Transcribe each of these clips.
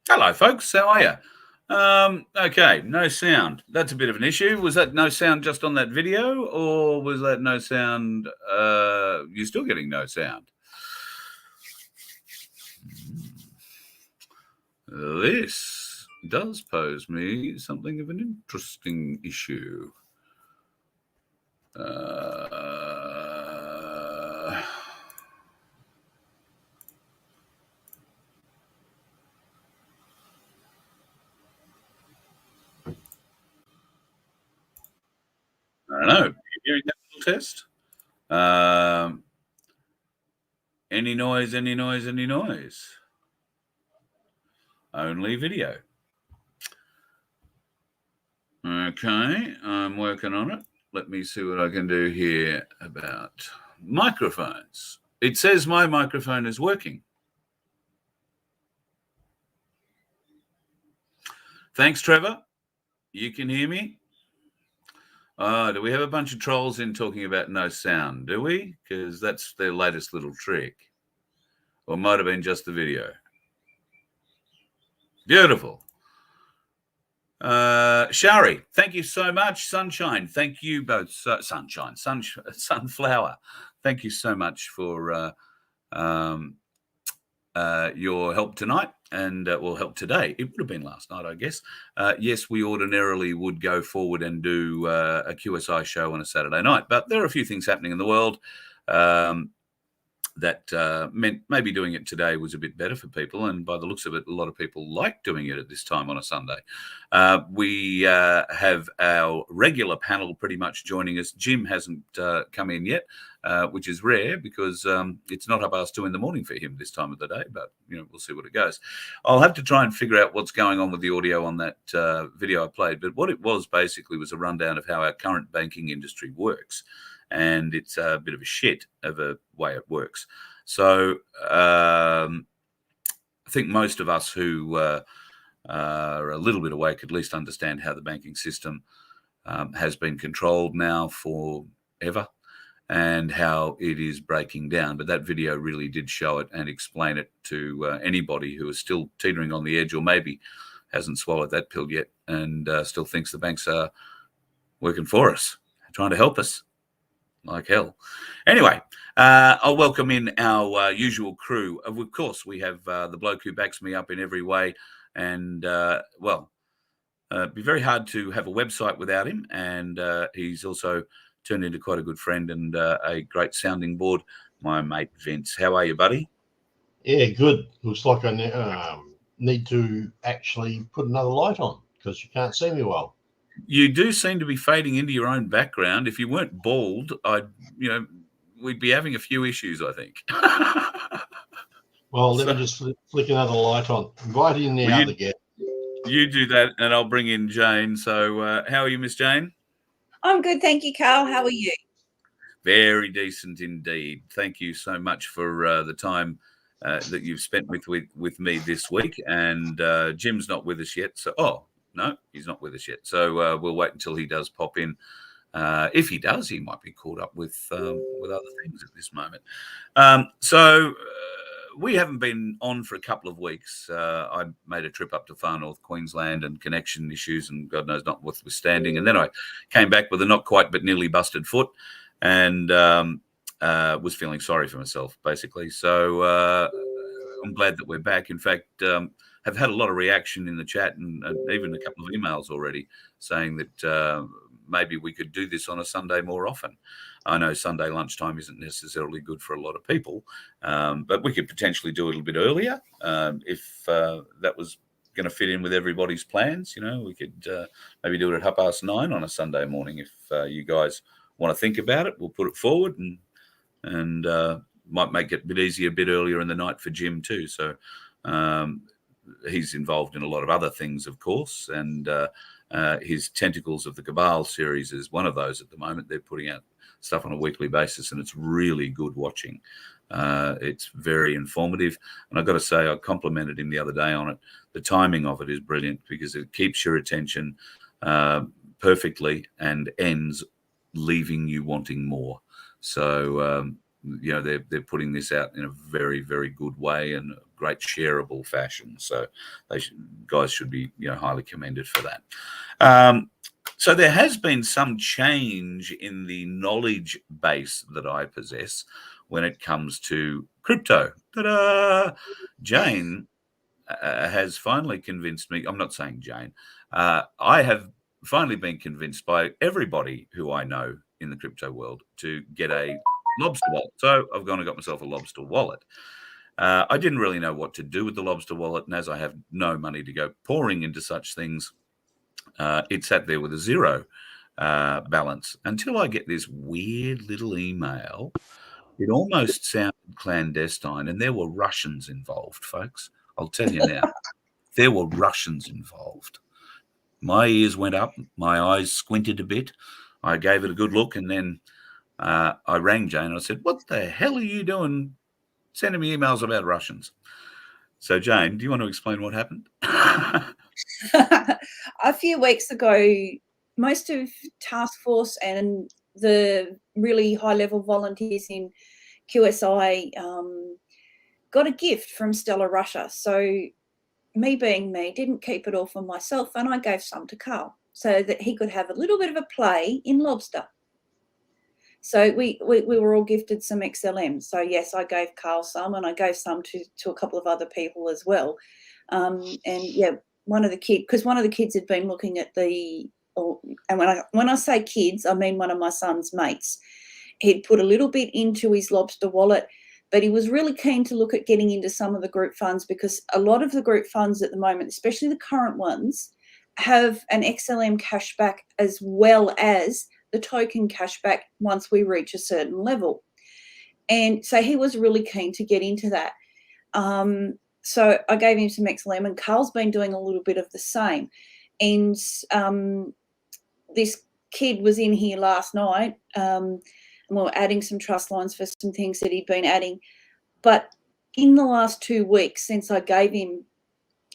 Hello, folks. How are you? Okay, no sound. That's a bit of an issue. Was that no sound just on that video, or was that no sound? You're still getting no sound. This does pose me something of an interesting issue. I don't know. Are you hearing that little test? Any noise, any noise, any noise. Only video. Okay, I'm working on it. Let me see what I can do here about microphones. It says my microphone is working. Thanks, Trevor. You can hear me? Do we have a bunch of trolls in talking about no sound? Do we? Because that's their latest little trick. Or might have been just the video. Beautiful. Shari, thank you so much. Sunshine, thank you both. Sunflower, thank you so much for your help tonight and help today. It would have been last night, I guess. Yes, we ordinarily would go forward and do a QSI show on a Saturday night, but there are a few things happening in the world that meant maybe doing it today was a bit better for people. And by the looks of it, a lot of people like doing it at this time on a Sunday. We have our regular panel pretty much joining us. Jim hasn't come in yet, which is rare because it's not 2:30 in the morning for him this time of the day, but we'll see what it goes. I'll have to try and figure out what's going on with the audio on that video I played. But what it was basically was a rundown of how our current banking industry works. And it's a bit of a shit of a way it works. So I think most of us who are a little bit awake at least understand how the banking system has been controlled now forever and how it is breaking down. But that video really did show it and explain it to anybody who is still teetering on the edge or maybe hasn't swallowed that pill yet and still thinks the banks are working for us, trying to help us. Like hell. Anyway, I'll welcome in our usual crew. Of course, we have the bloke who backs me up in every way. And, it'd be very hard to have a website without him. And he's also turned into quite a good friend and a great sounding board, my mate Vince. How are you, buddy? Yeah, good. Looks like I need to actually put another light on because you can't see me well. You do seem to be fading into your own background. If you weren't bald, we'd be having a few issues, I think. Well, let me just flick another light on. Invite in the other guest. You do that, and I'll bring in Jane. So, how are you, Miss Jane? I'm good, thank you, Carl. How are you? Very decent indeed. Thank you so much for the time that you've spent with me this week. And Jim's not with us yet, so no, he's not with us yet. So we'll wait until he does pop in. If he does, he might be caught up with other things at this moment. So we haven't been on for a couple of weeks. I made a trip up to far north Queensland and connection issues and God knows notwithstanding. And then I came back with a not quite but nearly busted foot and was feeling sorry for myself, basically. So I'm glad that we're back. In fact, have had a lot of reaction in the chat and even a couple of emails already saying that maybe we could do this on a Sunday more often. I know Sunday lunchtime isn't necessarily good for a lot of people, but we could potentially do it a little bit earlier if that was going to fit in with everybody's plans. We could maybe do it at 9:30 on a Sunday morning if you guys want to think about it. We'll put it forward and might make it a bit easier, a bit earlier in the night for Jim too. So he's involved in a lot of other things, of course, and his Tentacles of the Cabal series is one of those at the moment. They're putting out stuff on a weekly basis, and it's really good watching. It's very informative, and I've got to say, I complimented him the other day on it. The timing of it is brilliant because it keeps your attention perfectly and ends leaving you wanting more. So they're putting this out in a very, very good way and a great shareable fashion. So guys should be highly commended for that. So there has been some change in the knowledge base that I possess when it comes to crypto. Ta-da! Jane has finally convinced me. I'm not saying Jane. I have finally been convinced by everybody who I know in the crypto world to get a lobster wallet. So I've gone and got myself a lobster wallet. I didn't really know what to do with the lobster wallet, and as I have no money to go pouring into such things, it sat there with a zero balance until I get this weird little email. It almost sounded clandestine, and there were Russians involved, folks. I'll tell you now, there were Russians involved. My ears went up, my eyes squinted a bit. I gave it a good look, and then I rang Jane and I said, "What the hell are you doing sending me emails about Russians?" So, Jane, do you want to explain what happened? A few weeks ago, most of Task Force and the really high-level volunteers in QSI got a gift from Stella Russia. So me being me, didn't keep it all for myself, and I gave some to Carl so that he could have a little bit of a play in lobster. So we were all gifted some XLMs. So yes, I gave Carl some, and I gave some to a couple of other people as well. And yeah, one of the kids had been looking at and when I say kids, I mean one of my son's mates. He'd put a little bit into his lobster wallet, but he was really keen to look at getting into some of the group funds, because a lot of the group funds at the moment, especially the current ones, have an XLM cashback as well as the token cashback once we reach a certain level. And so he was really keen to get into that. So I gave him some XLM, and Carl's been doing a little bit of the same. And this kid was in here last night, and we were adding some trust lines for some things that he'd been adding. But in the last 2 weeks since I gave him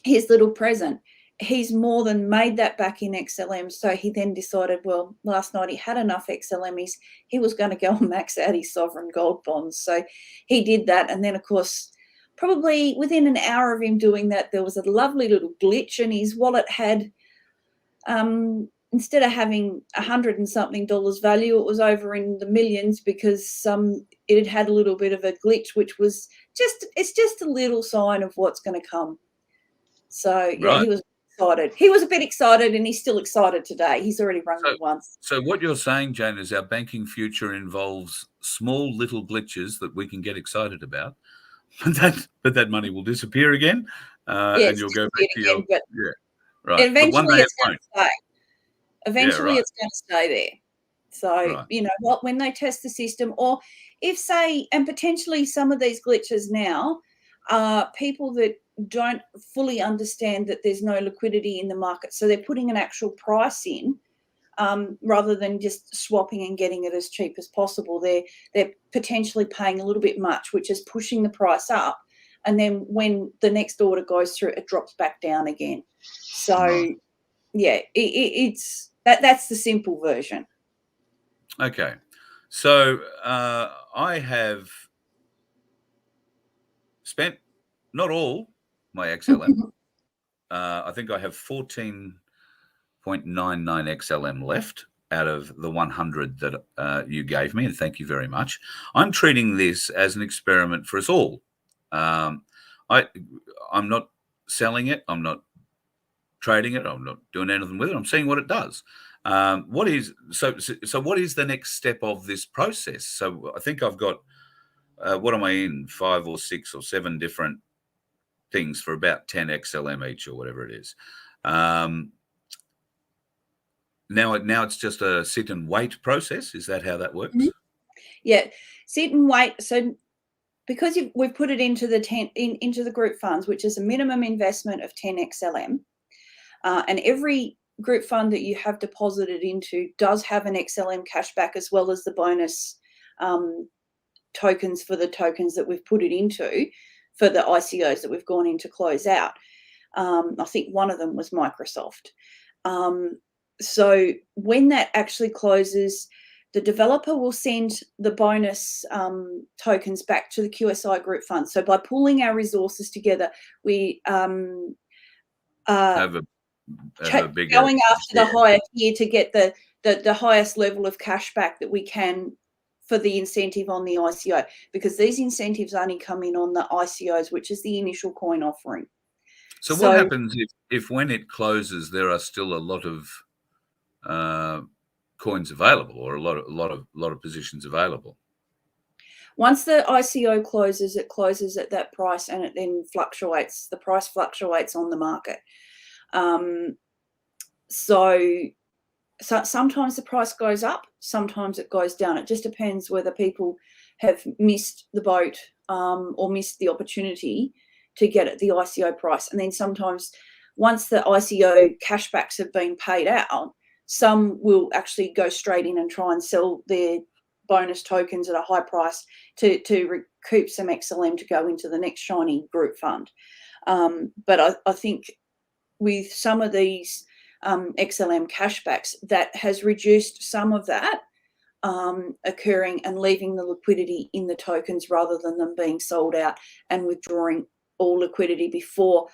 his little present, he's more than made that back in XLM. So he then decided, well, last night he had enough XLMs. He was going to go and max out his sovereign gold bonds. So he did that. And then, of course, probably within an hour of him doing that, there was a lovely little glitch, and his wallet had, instead of having $100 and something value, it was over in the millions, because it had a little bit of a glitch, which was it's just a little sign of what's going to come. So yeah, Right. he was excited. He was a bit excited, and he's still excited today. He's already rung me once. So what you're saying, Jane, is our banking future involves small little glitches that we can get excited about, but that money will disappear again, and you'll go back to your right. Eventually, it's going to stay. Eventually, right. it's going to stay there. So Right. you know what? When they test the system, or if and potentially some of these glitches now are people that don't fully understand that there's no liquidity in the market, so they're putting an actual price in, rather than just swapping and getting it as cheap as possible. They're potentially paying a little bit much, which is pushing the price up, and then when the next order goes through, it drops back down again. So yeah, it's that's the simple version. Okay, so I have spent not all my XLM. I think I have 14.99 XLM left out of the 100 that you gave me, and thank you very much. I'm treating this as an experiment for us all. I'm not selling it. I'm not trading it. I'm not doing anything with it. I'm seeing what it does. What is the next step of this process? So I think I've got what am I in, 5 or 6 or 7 different things for about 10 XLM each, or whatever it is. Now it's just a sit and wait process. Is that how that works? Mm-hmm. Yeah, sit and wait. So because we've put it into the group funds, which is a minimum investment of 10 XLM, and every group fund that you have deposited into does have an XLM cashback, as well as the bonus tokens for the tokens that we've put it into, for the ICOs that we've gone in to close out. I think one of them was Microsoft. So when that actually closes, the developer will send the bonus tokens back to the QSI group fund. So by pooling our resources together, we have a bigger going after the higher tier to get the highest level of cash back that we can for the incentive on the ICO, because these incentives only come in on the ICOs, which is the initial coin offering. So what happens if when it closes, there are still a lot of coins available, or a lot of positions available? Once the ICO closes, it closes at that price, and it then fluctuates. The price fluctuates on the market. So sometimes the price goes up, sometimes it goes down. It just depends whether people have missed the boat or missed the opportunity to get at the ICO price. And then sometimes once the ICO cashbacks have been paid out, some will actually go straight in and try and sell their bonus tokens at a high price to recoup some XLM to go into the next shiny group fund. But I think with some of these XLM cashbacks, that has reduced some of that occurring and leaving the liquidity in the tokens rather than them being sold out and withdrawing all liquidity before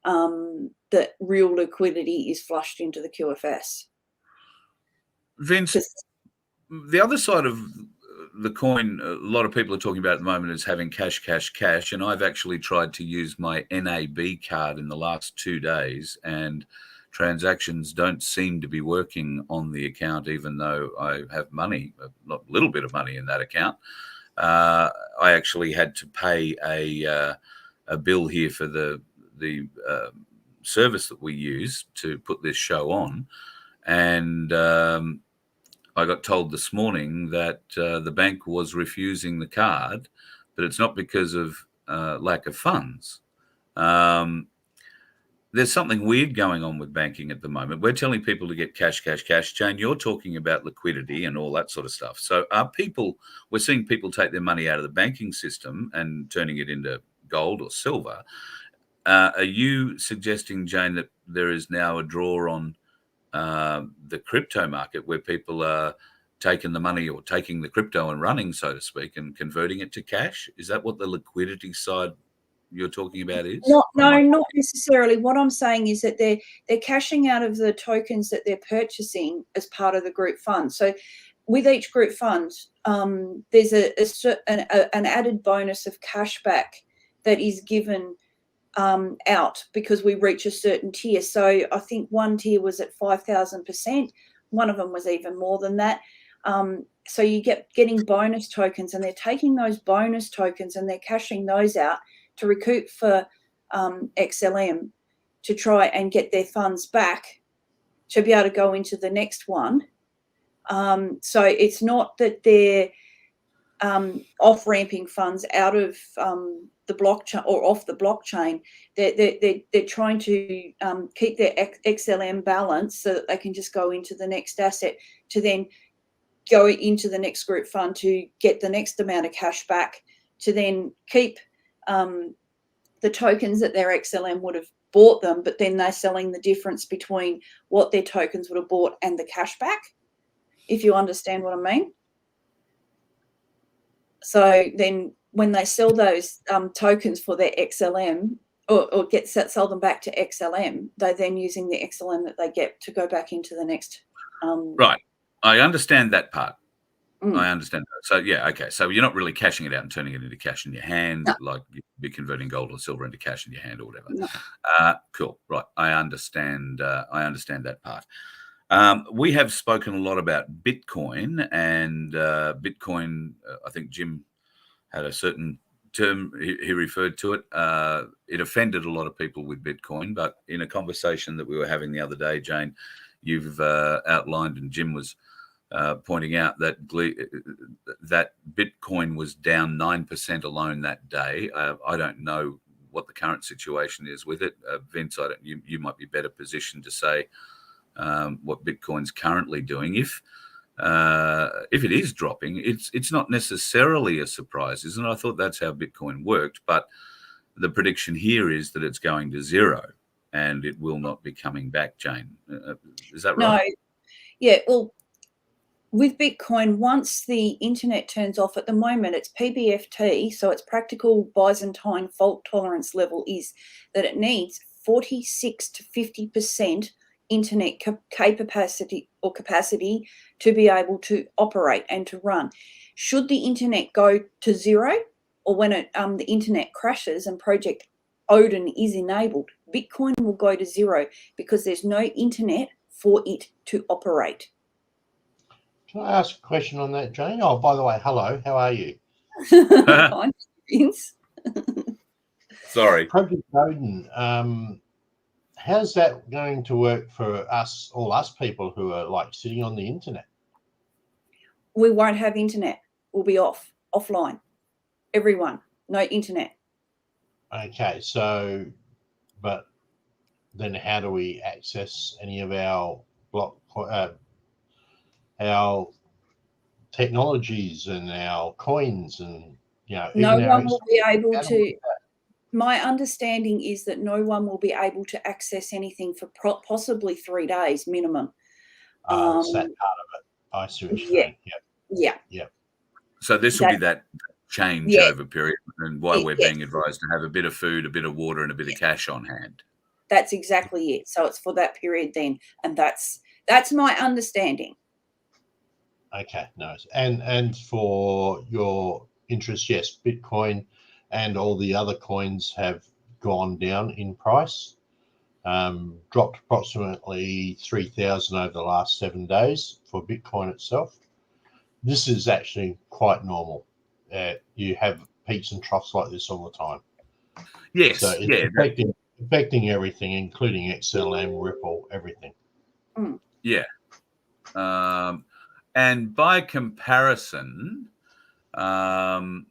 the real liquidity is flushed into the QFS. Vince, the other side of the coin a lot of people are talking about at the moment is having cash, and I've actually tried to use my NAB card in the last 2 days, and transactions don't seem to be working on the account, even though I have money, not a little bit of money in that account. I actually had to pay a bill here for the service that we use to put this show on, and I got told this morning that the bank was refusing the card, but it's not because of lack of funds. There's something weird going on with banking at the moment. We're telling people to get cash. Jane, you're talking about liquidity and all that sort of stuff. So we're seeing people take their money out of the banking system and turning it into gold or silver. Are you suggesting, Jane, that there is now a draw on the crypto market where people are taking the money or taking the crypto and running, so to speak, and converting it to cash? Is that what the liquidity side you're talking about is? No, not necessarily. What I'm saying is that they're cashing out of the tokens that they're purchasing as part of the group fund. So with each group fund, there's an added bonus of cashback that is given out because we reach a certain tier. So I think one tier was at 5,000%. One of them was even more than that. So you getting bonus tokens, and they're taking those bonus tokens and they're cashing those out to recoup for XLM to try and get their funds back to be able to go into the next one. So it's not that they're off-ramping funds out of the blockchain or off the blockchain. They're trying to keep their XLM balance so that they can just go into the next asset to then go into the next group fund to get the next amount of cash back to then keep the tokens that their XLM would have bought them, but then they're selling the difference between what their tokens would have bought and the cash back, if you understand what I mean. So then when they sell those tokens for their XLM or sell them back to XLM, they're then using the XLM that they get to go back into the next. Right. I understand that part. I understand that. So, yeah, okay. So you're not really cashing it out and turning it into cash in your hand, like you'd be converting gold or silver into cash in your hand or whatever. No. Cool. Right. I understand that part. We have spoken a lot about Bitcoin, and Bitcoin, I think Jim had a certain term he referred to it. It offended a lot of people with Bitcoin, but in a conversation that we were having the other day, Jane, you've outlined, and Jim was pointing out that Bitcoin was down 9% alone that day. I don't know what the current situation is with it. Vince, you might be better positioned to say what Bitcoin's currently doing. If it is dropping, it's not necessarily a surprise, isn't it? I thought that's how Bitcoin worked, but the prediction here is that it's going to zero and it will not be coming back, Jane. Is that right? No. Yeah, well, with Bitcoin, once the internet turns off, at the moment it's PBFT, so its practical Byzantine fault tolerance level is that it needs 46 to 50% internet capacity to be able to operate and to run. Should the internet go to zero, or when the internet crashes and Project Odin is enabled, Bitcoin will go to zero because there's no internet for it to operate. Can I ask a question on that, Jane? Oh, by the way, hello. How are you? Fine, Vince. Sorry. Project Odin. How's that going to work for us, all us people who are like sitting on the internet? We won't have internet. We'll be offline. Everyone, no internet. Okay, so, but then how do we access any of our our technologies and our coins and, you know, No even one our will be able how do to. we- My understanding is that no one will be able to access anything for possibly 3 days minimum. It's that part of it. I see what you're Yeah. saying. Yep. Yeah. So this will be that changeover period, and why we're Yes. being advised to have a bit of food, a bit of water, and a bit of cash on hand. That's exactly it. So it's for that period then, and that's my understanding. Okay, nice. And for your interest, yes, Bitcoin and all the other coins have gone down in price. Dropped approximately 3,000 over the last 7 days for Bitcoin itself. This is actually quite normal. You have peaks and troughs like this all the time. Yes, So it's affecting everything, including XLM, Ripple, everything. Yeah. And by comparison, I'm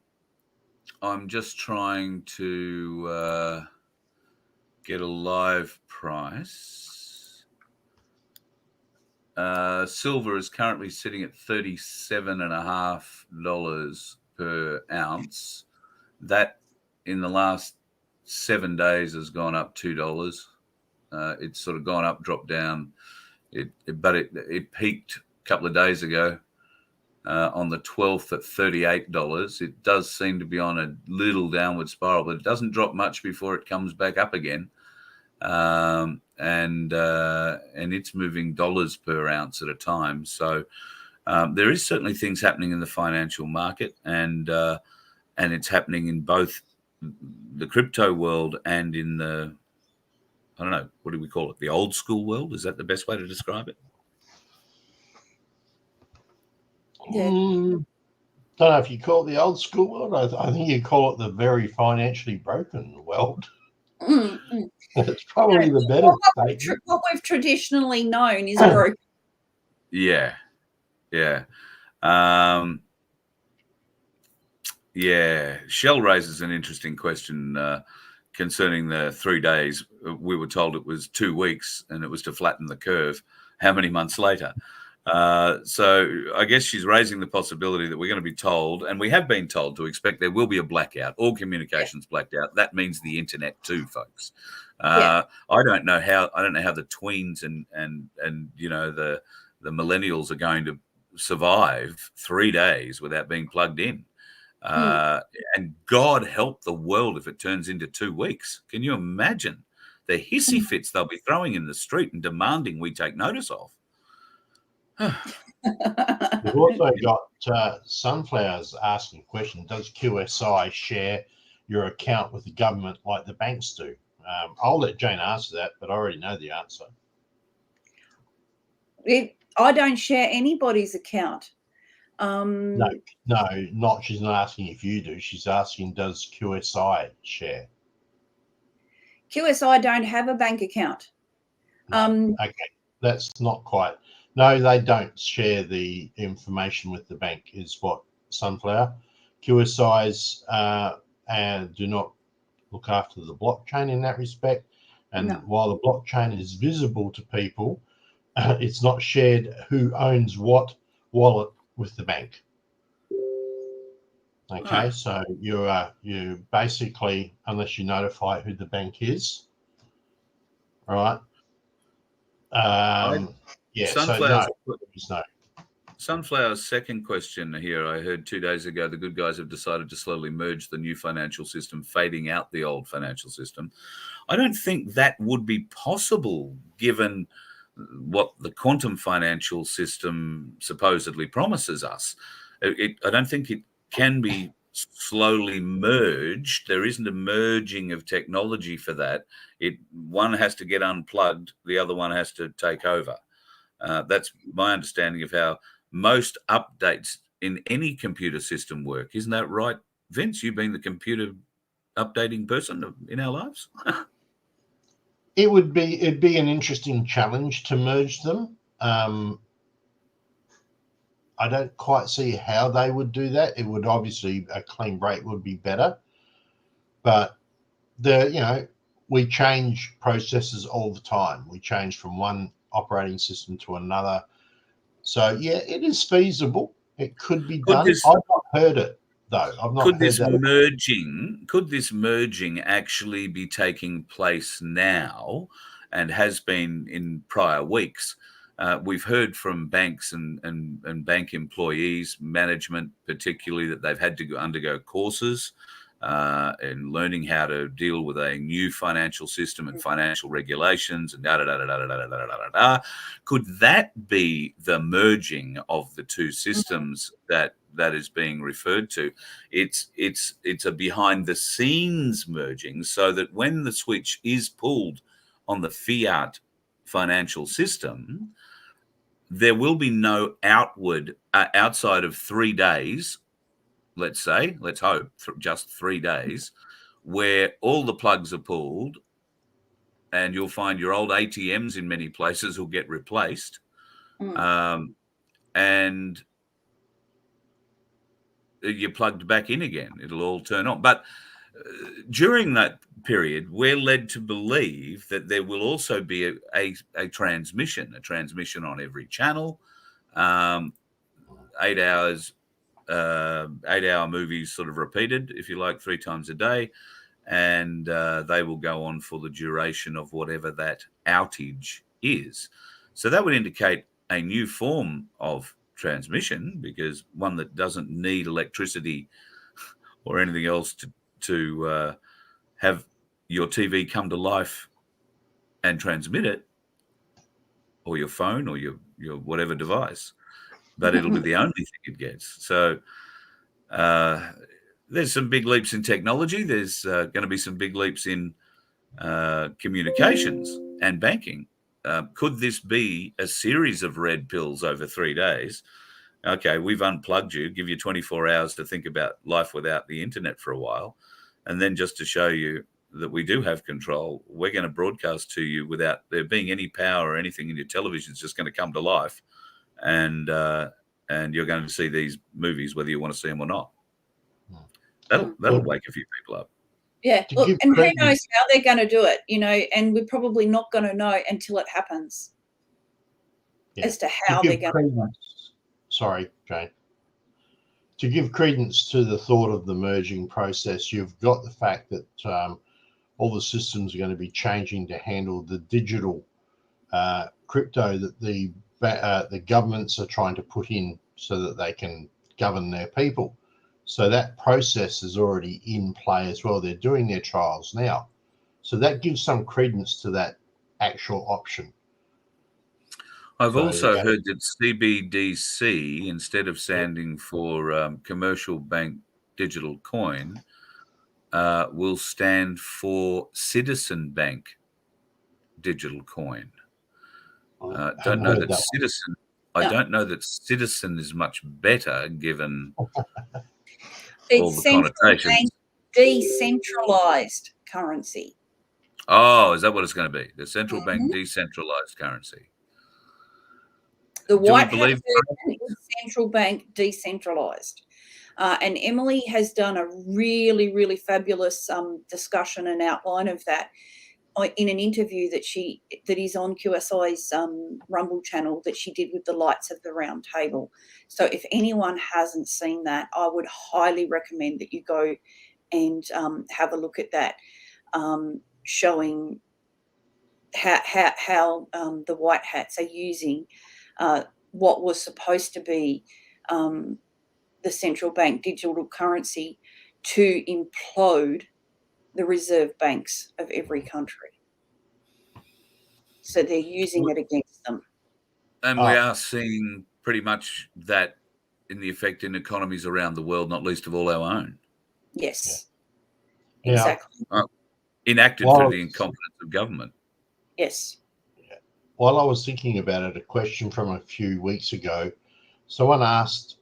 just trying to get a live price. Silver is currently sitting at $37.50 per ounce. That in the last 7 days has gone up $2. It's sort of gone up, dropped down. But it peaked a couple of days ago on the 12th at $38. It does seem to be on a little downward spiral, but it doesn't drop much before it comes back up again. And it's moving dollars per ounce at a time. So there is certainly things happening in the financial market, and it's happening in both the crypto world and in the, I don't know, what do we call it? The old school world? Is that the best way to describe it? Yeah. Don't know if you call it the old school world. I think you call it the very financially broken world. It's probably the better statement. What we've traditionally known is broken. Yeah. Shell raises an interesting question concerning the 3 days. We were told it was 2 weeks and it was to flatten the curve. How many months later? So I guess she's raising the possibility that we're going to be told, and we have been told, to expect there will be a blackout. All communications blacked out. That means the internet too, folks. I don't know how the tweens and you know the millennials are going to survive 3 days without being plugged in. And God help the world if it turns into 2 weeks. Can you imagine the hissy fits they'll be throwing in the street and demanding we take notice of? We've also got Sunflowers asking a question: does QSI share your account with the government like the banks do? I'll let Jane answer that, but I already know the answer. I don't share anybody's account. No, not. She's not asking if you do. She's asking, does QSI share? QSI don't have a bank account. Okay, that's not quite. No, they don't share the information with the bank, is what Sunflower. QSIs do not look after the blockchain in that respect. And while the blockchain is visible to people, it's not shared who owns what wallet with the bank. Okay, so you basically, unless you notify who the bank is, right? So no, there's no. Sunflower's second question here, I heard 2 days ago, the good guys have decided to slowly merge the new financial system, fading out the old financial system. I don't think that would be possible given what the quantum financial system supposedly promises us. I don't think it can be slowly merged. There isn't a merging of technology for that. One has to get unplugged, the other one has to take over. That's my understanding of how most updates in any computer system work. Isn't that right, Vince? You've been the computer updating person in our lives. It'd be an interesting challenge to merge them. I don't quite see how they would do that. It would obviously, a clean break would be better, but we change processes all the time. We change from one operating system to another. So yeah, it is feasible. It could be done. I've not heard it though. I've not heard that. Could this merging actually be taking place now, and has been in prior weeks? We've heard from banks and bank employees, management particularly, that they've had to undergo courses in learning how to deal with a new financial system and financial regulations and da. Could that be the merging of the two systems that is being referred to? It's a behind the scenes merging, so that when the switch is pulled on the fiat financial system, there will be no outward outside of 3 days. Let's hope just 3 days, where all the plugs are pulled, and you'll find your old ATMs in many places will get replaced, and you're plugged back in again. It'll all turn on. But during that period, we're led to believe that there will also be a transmission on every channel, 8 hours. 8-hour movies sort of repeated, if you like, 3 times a day, and they will go on for the duration of whatever that outage is. So that would indicate a new form of transmission, because one that doesn't need electricity or anything else to have your TV come to life and transmit it, or your phone, or your whatever device, but it'll be the only thing it gets. So there's some big leaps in technology. There's going to be some big leaps in communications and banking. Could this be a series of red pills over 3 days? Okay, we've unplugged you, give you 24 hours to think about life without the internet for a while. And then, just to show you that we do have control, we're going to broadcast to you without there being any power or anything in your television. It's just going to come to life. And you're going to see these movies whether you want to see them or not. That'll wake a few people up. Yeah, look, and who knows how they're going to do it, and we're probably not going to know until it happens as to how they're going to. Sorry, Jane. To give credence to the thought of the merging process, you've got the fact that all the systems are going to be changing to handle the digital crypto that the governments are trying to put in so that they can govern their people. So that process is already in play as well. They're doing their trials now. So that gives some credence to that actual option. I've also heard that CBDC, instead of standing for Commercial Bank Digital Coin, will stand for Citizen Bank Digital Coin. Don't know that Citizen. I don't know that Citizen is much better, given all the connotations. Decentralized currency. Oh, is that what it's going to be? The central bank decentralized currency. The White House version is central bank decentralized. And Emily has done a really, really fabulous discussion and outline of that in an interview that is on QSI's Rumble channel that she did with the Lights of the Round Table. So if anyone hasn't seen that, I would highly recommend that you go and have a look at that, showing how the White Hats are using what was supposed to be the central bank digital currency to implode the reserve banks of every country. So they're using it against them. And we are seeing pretty much that in the effect in economies around the world, not least of all our own. Yes, Yeah. exactly. Enacted through the incompetence of government. Yes. While I was thinking about it, a question from a few weeks ago, someone asked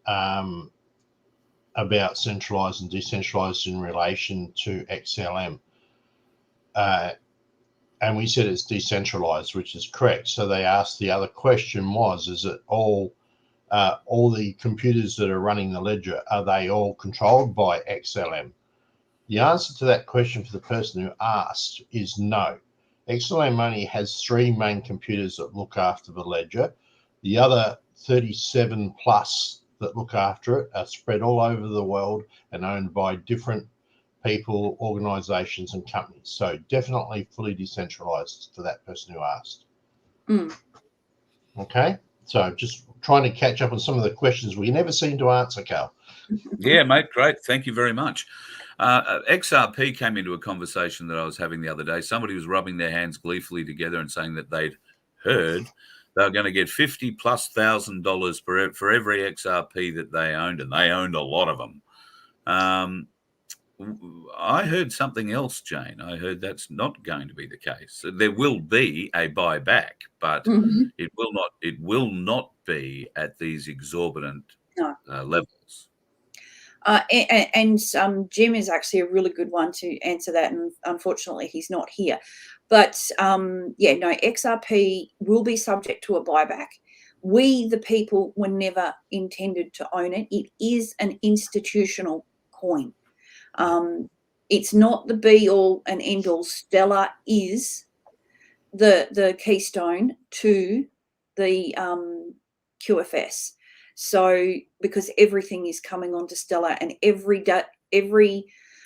about centralised and decentralised in relation to XLM. And we said it's decentralised, which is correct. So they asked, the other question was, is it all the computers that are running the ledger, are they all controlled by XLM? The answer to that question for the person who asked is no. XLM only has 3 main computers that look after the ledger. The other 37 plus that look after it are spread all over the world and owned by different people, organisations and companies. So definitely fully decentralised for that person who asked. Okay, so just trying to catch up on some of the questions we never seem to answer, Cal. Yeah, mate, great. Thank you very much. XRP came into a conversation that I was having the other day. Somebody was rubbing their hands gleefully together and saying that they'd heard they were going to get $50,000+ for every XRP that they owned, and they owned a lot of them. I heard something else, Jane. I heard that's not going to be the case. There will be a buyback, but it will not be at these exorbitant levels. And Jim is actually a really good one to answer that, and unfortunately he's not here. But XRP will be subject to a buyback. We, the people, were never intended to own it. It is an institutional coin. It's not the be all and end all. Stellar is the keystone to the QFS. So because everything is coming onto Stellar, and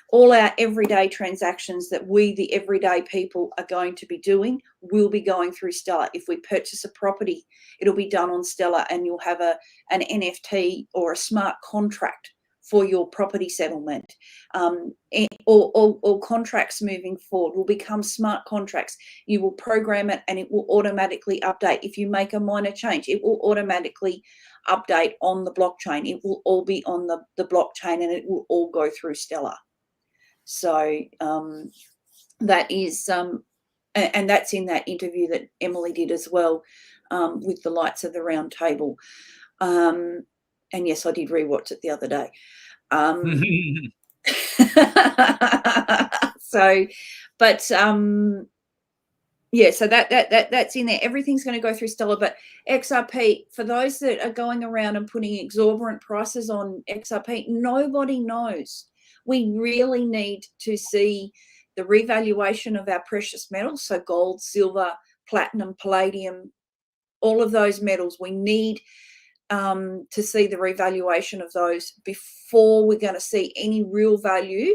all our everyday transactions that we, the everyday people, are going to be doing will be going through Stellar. If we purchase a property, it'll be done on Stellar, and you'll have an NFT or a smart contract for your property settlement, or contracts moving forward will become smart contracts. You will program it and it will automatically update. If you make a minor change, it will automatically update on the blockchain. It will all be on the blockchain, and it will all go through Stellar. So that is, and that's in that interview that Emily did as well, with the Lights of the Round Table. And yes, I did rewatch it the other day. So that's in there. Everything's going to go through Stellar. But XRP, for those that are going around and putting exorbitant prices on XRP, nobody knows. We really need to see the revaluation of our precious metals, so gold, silver, platinum, palladium, all of those metals. We need to see the revaluation of those before we're going to see any real value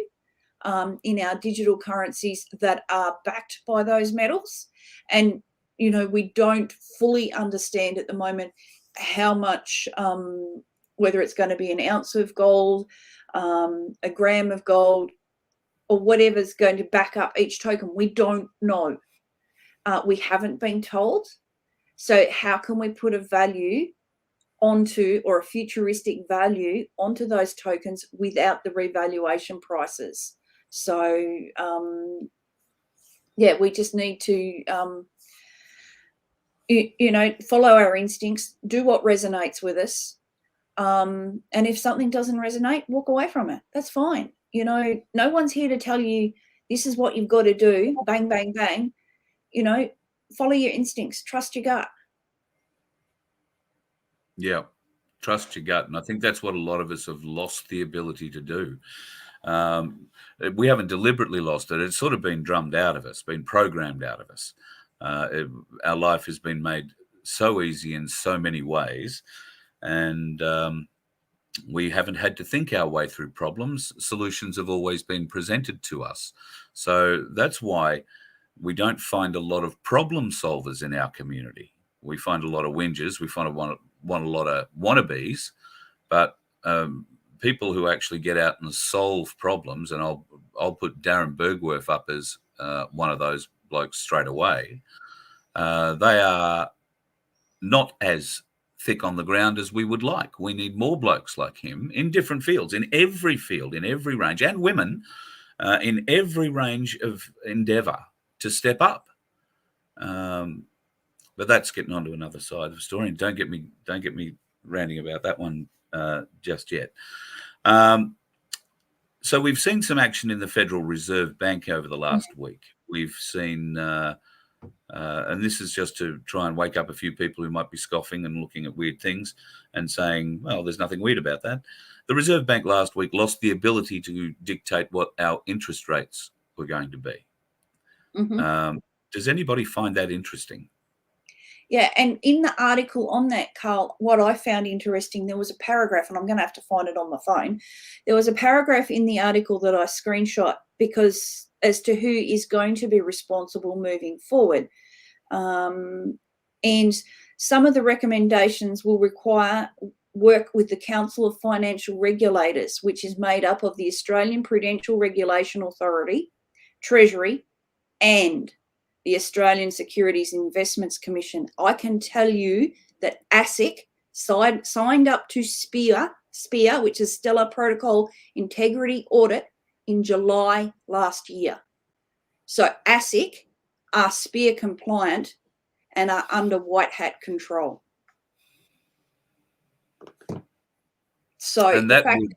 in our digital currencies that are backed by those metals. And, we don't fully understand at the moment how much, whether it's going to be an ounce of gold, a gram of gold, or whatever's going to back up each token. We don't know. We haven't been told. So how can we put a value onto, or a futuristic value onto those tokens without the revaluation prices? So we just need to follow our instincts, do what resonates with us, and if something doesn't resonate, walk away from it. That's fine. No one's here to tell you this is what you've got to do, bang bang bang. Follow your instincts, trust your gut. Yeah, trust your gut. And I think that's what a lot of us have lost the ability to do. We haven't deliberately lost it. It's sort of been drummed out of us, been programmed out of us. Our life has been made so easy in so many ways, and we haven't had to think our way through problems. Solutions have always been presented to us. So that's why we don't find a lot of problem solvers in our community. We find a lot of whingers. We find want a lot of wannabes, but people who actually get out and solve problems, and I'll put Darren Bergwerf up as one of those blokes straight away. They are not as thick on the ground as we would like. We need more blokes like him in different fields, in every range, and women in every range of endeavour to step up. But that's getting onto another side of the story, and don't get me ranting about that one just yet. So we've seen some action in the Federal Reserve Bank over the last week. We've seen, and this is just to try and wake up a few people who might be scoffing and looking at weird things and saying, well, there's nothing weird about that. The Reserve Bank last week lost the ability to dictate what our interest rates were going to be. Mm-hmm. Does anybody find that interesting? Yeah, and in the article on that, Carl, what I found interesting, there was a paragraph, and I'm going to have to find it on my phone. There was a paragraph in the article that I screenshot because as to who is going to be responsible moving forward. And some of the recommendations will require work with the Council of Financial Regulators, which is made up of the Australian Prudential Regulation Authority, Treasury, and the Australian Securities Investments Commission. I can tell you that ASIC signed up to SPEAR, which is Stellar Protocol Integrity Audit, in July last year. So ASIC are SPEAR compliant and are under white hat control. So the fact that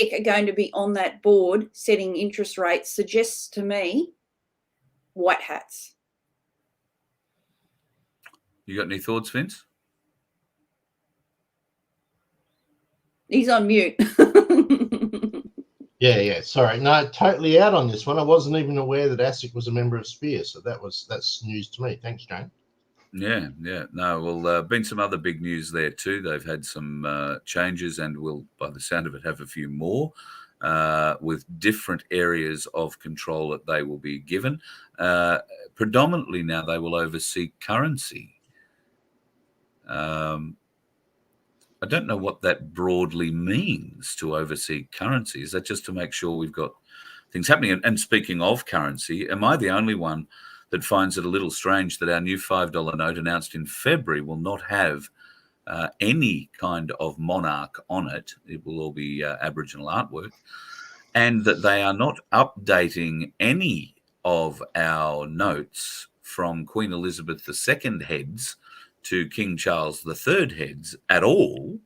ASIC are going to be on that board setting interest rates suggests to me white hats. You got any thoughts, Vince? He's on mute. Yeah. Sorry. No, totally out on this one. I wasn't even aware that ASIC was a member of SPEAR, so that's news to me. Thanks, Jane. Yeah. No, well, been some other big news there too. They've had some changes, and will, by the sound of it, have a few more with different areas of control that they will be given. Predominantly now, they will oversee currency. I don't know what that broadly means, to oversee currency. Is that just to make sure we've got things happening? And speaking of currency, am I the only one that finds it a little strange that our new $5 note announced in February will not have any kind of monarch on it? It will all be Aboriginal artwork. And that they are not updating any of our notes from Queen Elizabeth II heads to King Charles III heads at all.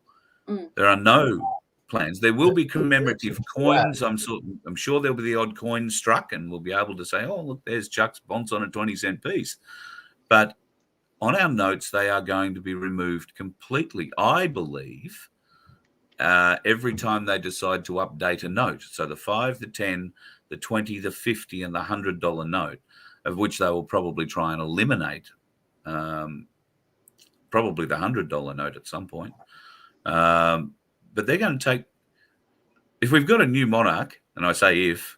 There are no plans. There will be commemorative coins. I'm sure there'll be the odd coin struck, and we'll be able to say, oh, look, there's Chuck's bonds on a 20-cent piece. But on our notes, they are going to be removed completely, I believe, every time they decide to update a note. So the 5, the 10, the 20, the 50, and the $100 note, of which they will probably try and eliminate probably the $100 note at some point. But they're going to take, if we've got a new monarch, and I say if,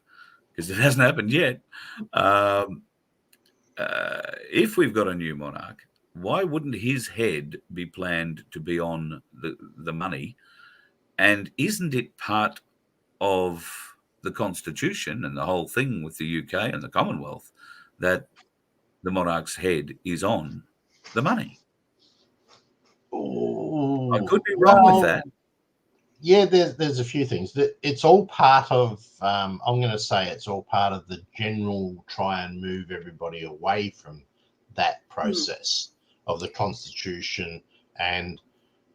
because it hasn't happened yet, if we've got a new monarch, why wouldn't his head be planned to be on the money? And isn't it part of the Constitution and the whole thing with the UK and the Commonwealth that the monarch's head is on the money? Ooh, I could be wrong with that. Yeah, there's a few things. It's all part of, I'm going to say it's all part of the general try and move everybody away from that process of the Constitution and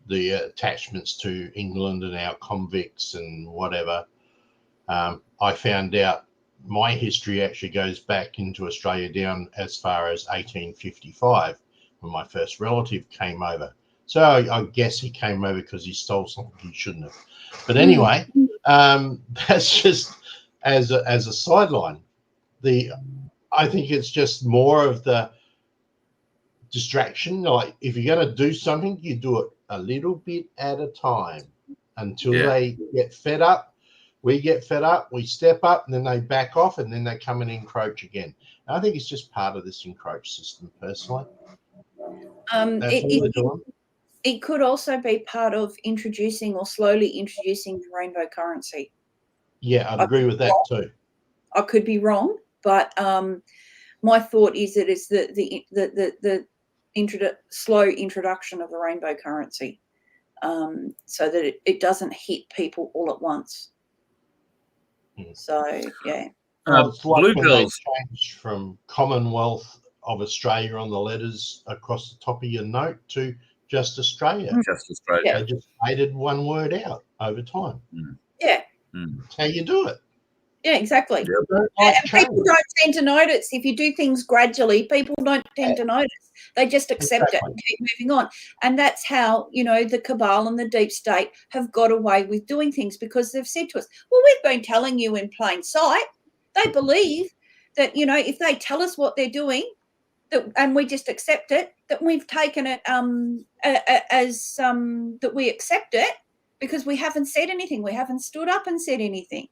the attachments to England and our convicts and whatever. I found out my history actually goes back into Australia down as far as 1855 when my first relative came over. So I guess he came over because he stole something he shouldn't have. But anyway, that's just as a sideline. I think it's just more of the distraction. Like if you're going to do something, you do it a little bit at a time until they get fed up. We get fed up, we step up, and then they back off, and then they come and encroach again. And I think it's just part of this encroach system, personally. That's all they're doing. It could also be part of introducing or slowly introducing the rainbow currency. Yeah, I'd agree with that too. I could be wrong, but my thought is that it's the slow introduction of the rainbow currency, so that it doesn't hit people all at once. So, yeah. Well, it's like when they Bluebells. changed from Commonwealth of Australia on the letters across the top of your note to just Australia. Just Australia. They just faded one word out over time. Yeah. That's how you do it. Yeah, exactly. Yeah. And people don't tend to notice. If you do things gradually, people don't tend to notice. They just accept it and keep moving on. And that's how, the cabal and the deep state have got away with doing things, because they've said to us, well, we've been telling you in plain sight. They believe that, if they tell us what they're doing, and we just accept it, that we've taken it as that we accept it because we haven't said anything. We haven't stood up and said anything.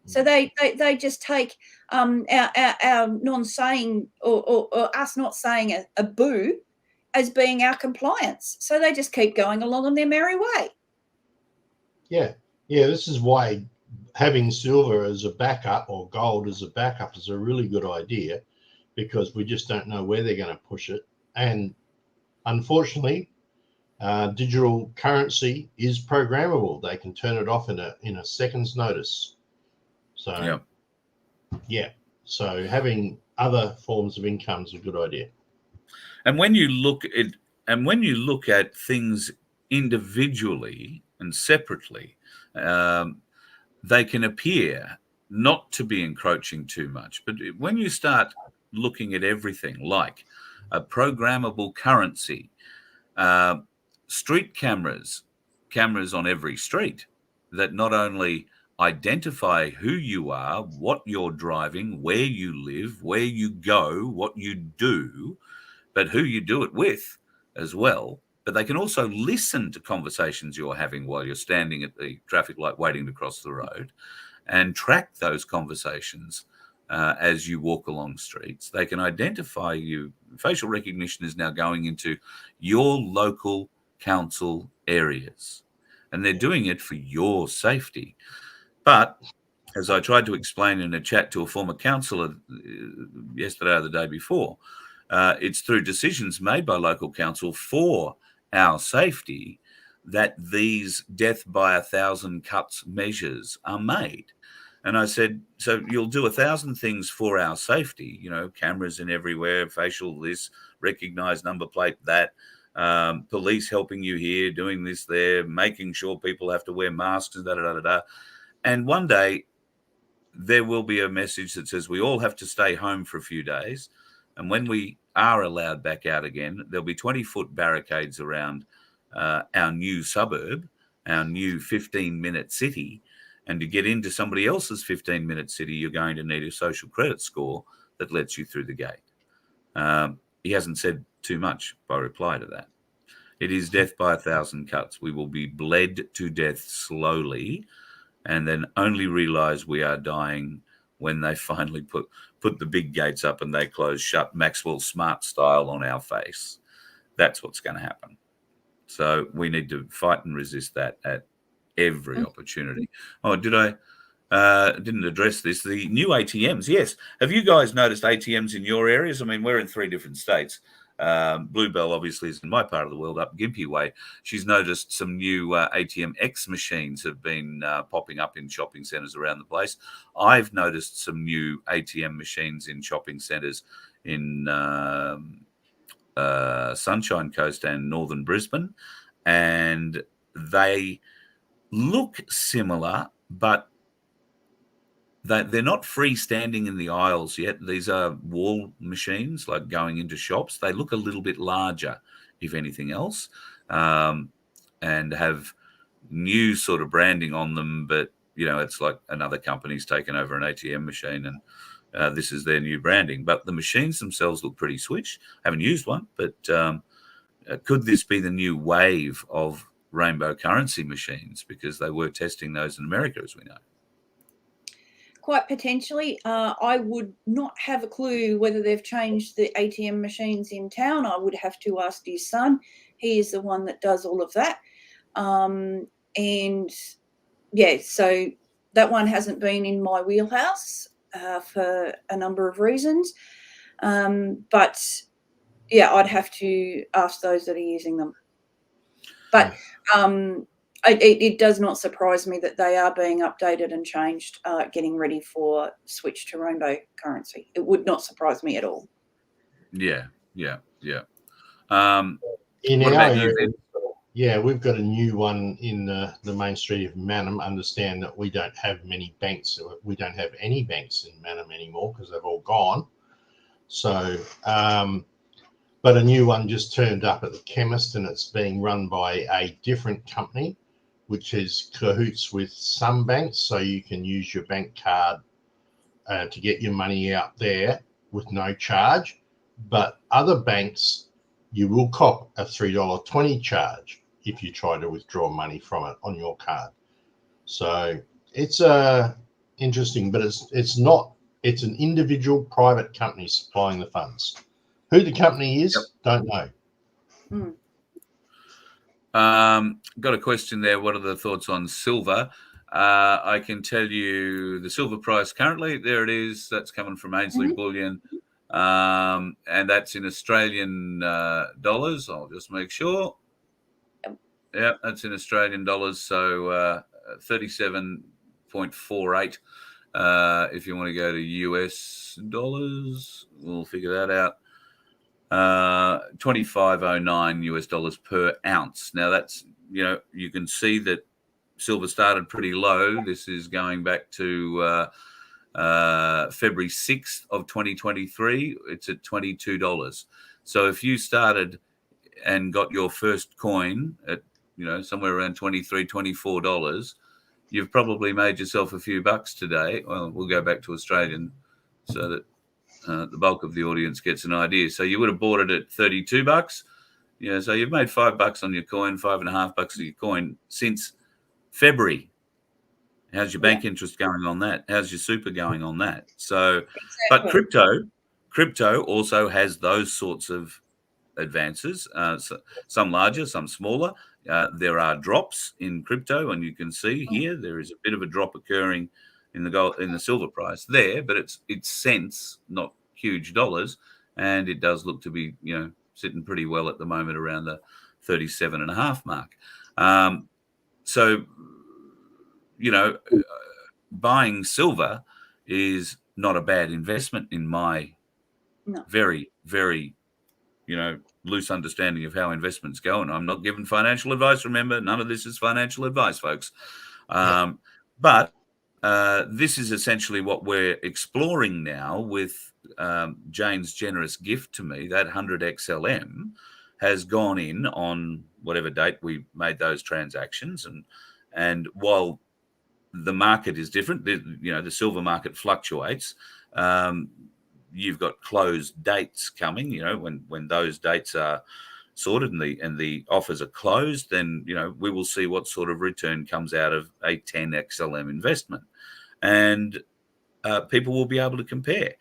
So they just take our non-saying or us not saying a boo as being our compliance. So they just keep going along on their merry way. Yeah. This is why having silver as a backup or gold as a backup is a really good idea, because we just don't know where they're going to push it. And unfortunately, digital currency is programmable. They can turn it off in a second's notice. So, so having other forms of income is a good idea. And when you look at things individually and separately, they can appear not to be encroaching too much. But when you start looking at everything like a programmable currency, street cameras on every street that not only identify who you are, what you're driving, where you live, where you go, what you do, but who you do it with as well. But they can also listen to conversations you're having while you're standing at the traffic light waiting to cross the road, and track those conversations as you walk along streets. They can identify you. Facial recognition is now going into your local council areas, and they're doing it for your safety. But as I tried to explain in a chat to a former councillor yesterday or the day before, it's through decisions made by local council for our safety that these death by 1,000 cuts measures are made. And I said, so you'll do 1,000 things for our safety, cameras in everywhere, facial this, recognise number plate that, police helping you here, doing this there, making sure people have to wear masks and da-da-da-da-da. And one day there will be a message that says we all have to stay home for a few days. And when we are allowed back out again, there'll be 20-foot barricades around our new suburb, our new 15-minute city. And to get into somebody else's 15-minute city, you're going to need a social credit score that lets you through the gate. He hasn't said too much by reply to that. It is death by 1,000 cuts. We will be bled to death slowly, and then only realize we are dying when they finally put the big gates up and they close shut Maxwell Smart style on our face. That's what's going to happen. So we need to fight and resist that at every opportunity. Oh, didn't address this. The new ATMs, yes. Have you guys noticed ATMs in your areas? I mean, we're in 3 different states. Bluebell obviously is in my part of the world, up Gympie Way. She's noticed some new ATM X machines have been popping up in shopping centres around the place. I've noticed some new ATM machines in shopping centres in Sunshine Coast and northern Brisbane, and they look similar, but they're not freestanding in the aisles yet. These are wall machines, like going into shops. They look a little bit larger, if anything else, and have new sort of branding on them. But, it's like another company's taken over an ATM machine and this is their new branding. But the machines themselves look pretty swish. I haven't used one, but could this be the new wave of rainbow currency machines? Because they were testing those in America, as we know. Quite potentially. I would not have a clue whether they've changed the ATM machines in town. I would have to ask your son. He is the one that does all of that. And yeah, so that one hasn't been in my wheelhouse for a number of reasons. But yeah, I'd have to ask those that are using them. But it does not surprise me that they are being updated and changed, getting ready for switch to rainbow currency. It would not surprise me at all. Yeah. In What our about you, area, Vin? yeah, we've got a new one in the main street of Mannum. Understand that we don't have many banks. We don't have any banks in Mannum anymore because they've all gone. So, but a new one just turned up at the chemist, and it's being run by a different company, which is cahoots with some banks. So you can use your bank card to get your money out there with no charge. But other banks, you will cop a $3.20 charge if you try to withdraw money from it on your card. So it's interesting, but it's not. It's an individual private company supplying the funds. Who the company is, don't know. Got a question there. What are the thoughts on silver? I can tell you the silver price currently. There it is. That's coming from Ainsley Bullion, and that's in Australian dollars. I'll just make sure. Yeah, that's in Australian dollars. So 37.48. If you want to go to US dollars, we'll figure that out. 25.09 US dollars per ounce. Now that's, you can see that silver started pretty low. This is going back to February 6th of 2023. It's at $22. So if you started and got your first coin at, somewhere around $23, $24, you've probably made yourself a few bucks today. Well, we'll go back to Australian so that the bulk of the audience gets an idea. So you would have bought it at $32. So you've made $5 on your coin, $5.50 on your coin since February. How's your bank interest going on that? How's your super going on that? So, but crypto also has those sorts of advances, so some larger, some smaller. There are drops in crypto, and you can see here there is a bit of a drop occurring in the silver price there, but it's cents, not huge dollars, and it does look to be sitting pretty well at the moment around the 37.5 mark. So buying silver is not a bad investment in my very, very loose understanding of how investments go. And I'm not giving financial advice. Remember, none of this is financial advice, folks. But this is essentially what we're exploring now with Jane's generous gift to me. That 100 XLM has gone in on whatever date we made those transactions. And while the market is different, the silver market fluctuates. You've got closed dates coming, when those dates are sorted and the offers are closed, then, we will see what sort of return comes out of a 10 XLM investment. And people will be able to compare.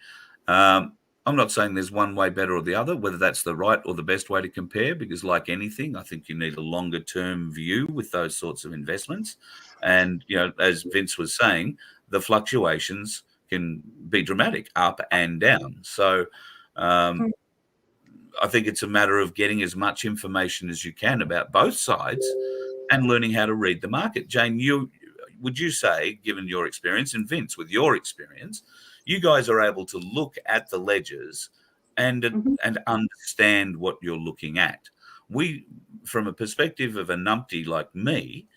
I'm not saying there's one way better or the other, whether that's the right or the best way to compare, because like anything, I think you need a longer term view with those sorts of investments. And, as Vince was saying, the fluctuations can be dramatic, up and down. So I think it's a matter of getting as much information as you can about both sides and learning how to read the market. Jane, would you say, given your experience, and Vince, with your experience, you guys are able to look at the ledgers and understand what you're looking at? We, from a perspective of a numpty like me,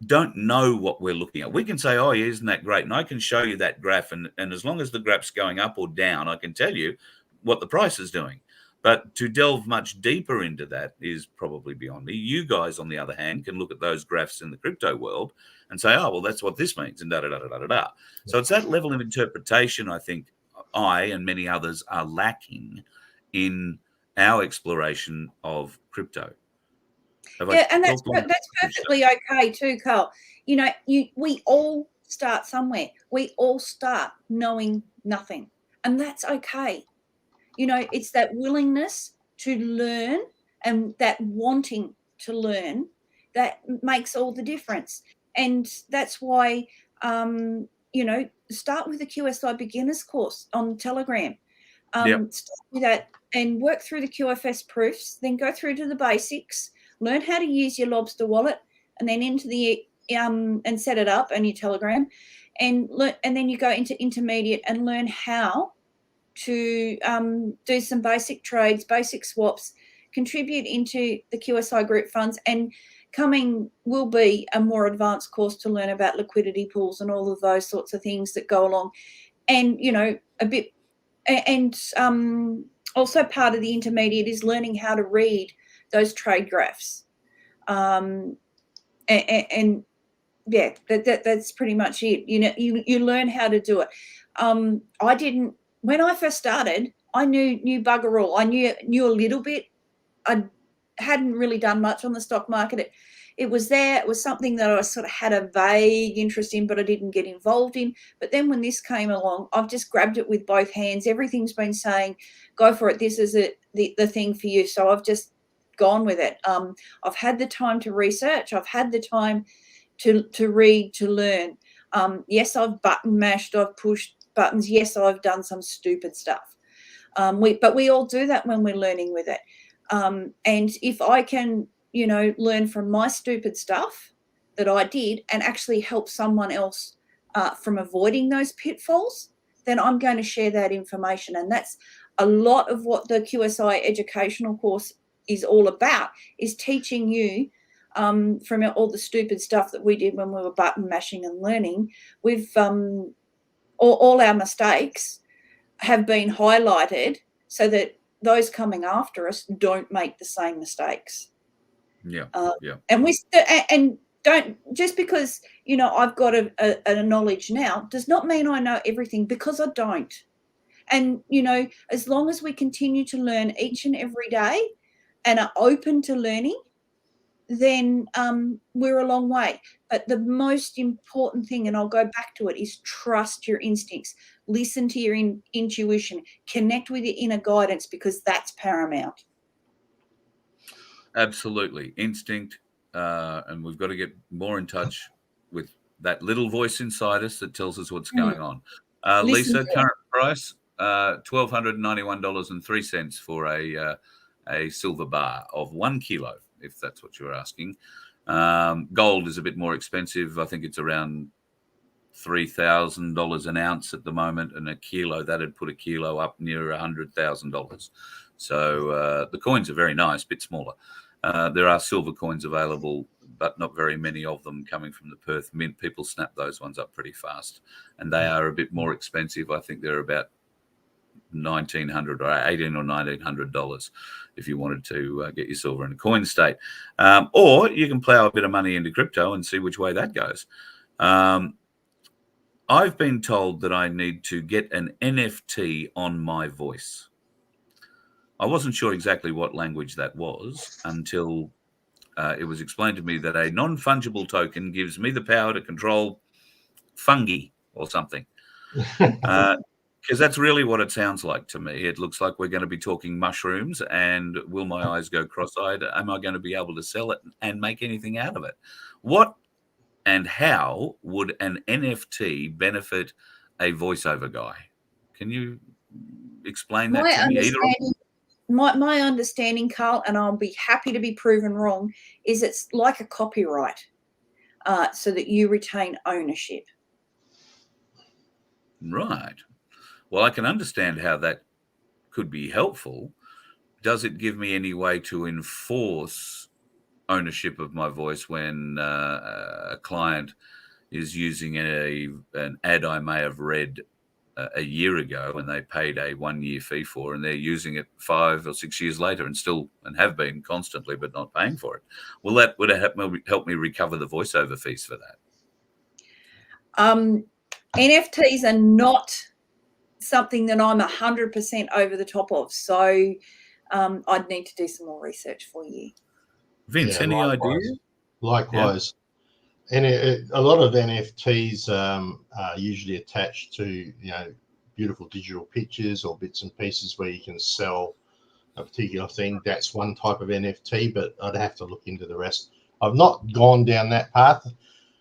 don't know what we're looking at. We can say, oh, yeah, isn't that great? And I can show you that graph. And as long as the graph's going up or down, I can tell you what the price is doing. But to delve much deeper into that is probably beyond me. You guys, on the other hand, can look at those graphs in the crypto world and say, oh, well, that's what this means, and da-da-da-da-da-da. So it's that level of interpretation, I think, I and many others are lacking in our exploration of crypto. And that's perfectly okay too, Carl. We all start somewhere. We all start knowing nothing, and that's okay. It's that willingness to learn and that wanting to learn, that makes all the difference. And that's why, start with the QSI beginners course on Telegram. Start with that and work through the QFS proofs, then go through to the basics, learn how to use your Lobster wallet, and then into the and set it up on your Telegram, and then you go into intermediate and learn how to do some basic trades, basic swaps, contribute into the QSI group funds, and coming will be a more advanced course to learn about liquidity pools and all of those sorts of things that go along. And, a bit, and also part of the intermediate is learning how to read those trade graphs. And yeah, that's pretty much it. You learn how to do it. When I first started, I knew bugger all. I knew a little bit. I hadn't really done much on the stock market. It was there. It was something that I sort of had a vague interest in, but I didn't get involved in. But then when this came along, I've just grabbed it with both hands. Everything's been saying, go for it. This is the thing for you. So I've just gone with it. I've had the time to research. I've had the time to read, to learn. Yes, I've button mashed. I've pushed buttons. Yes, I've done some stupid stuff. But we all do that when we're learning with it. And if I can, learn from my stupid stuff that I did and actually help someone else from avoiding those pitfalls, then I'm going to share that information. And that's a lot of what the QSI educational course is all about, is teaching you from all the stupid stuff that we did when we were button mashing and learning. We've all our mistakes have been highlighted so that those coming after us don't make the same mistakes. And don't, just because I've got a knowledge now does not mean I know everything, because I don't. And as long as we continue to learn each and every day and are open to learning, then we're a long way. But the most important thing, and I'll go back to it, is trust your instincts. Listen to your intuition. Connect with your inner guidance, because that's paramount. Absolutely. Instinct. And we've got to get more in touch with that little voice inside us that tells us what's going on. Lisa, current price, $1,291.03 for a silver bar of 1 kilo, if that's what you're asking. Gold is a bit more expensive. I think it's around $3,000 an ounce at the moment, and a kilo, that'd put a kilo up near $100,000. So the coins are very nice, a bit smaller. There are silver coins available, but not very many of them coming from the Perth Mint. People snap those ones up pretty fast, and they are a bit more expensive. I think they're about $1,900 or $1,800 or $1,900 if you wanted to get your silver in a coin state. Or you can plow a bit of money into crypto and see which way that goes. I've been told that I need to get an NFT on my voice. I wasn't sure exactly what language that was until it was explained to me that a non-fungible token gives me the power to control fungi or something. Because that's really what it sounds like to me. It looks like we're going to be talking mushrooms, and will my eyes go cross-eyed? Am I going to be able to sell it and make anything out of it? What and how would an NFT benefit a voiceover guy? Can you explain that to me? My understanding, Carl, and I'll be happy to be proven wrong, is it's like a copyright, so that you retain ownership. Right. Well, I can understand how that could be helpful. Does it give me any way to enforce ownership of my voice when a client is using an ad I may have read a year ago and they paid a 1-year fee for, and they're using it 5 or 6 years later and have been constantly but not paying for it? Would it help me recover the voiceover fees for that? NFTs are not something that I'm 100% over the top of, so I'd need to do some more research for you. Vince, any ideas? Likewise. And a lot of NFTs are usually attached to beautiful digital pictures or bits and pieces where you can sell a particular thing. That's one type of NFT, but I'd have to look into the rest. I've not gone down that path.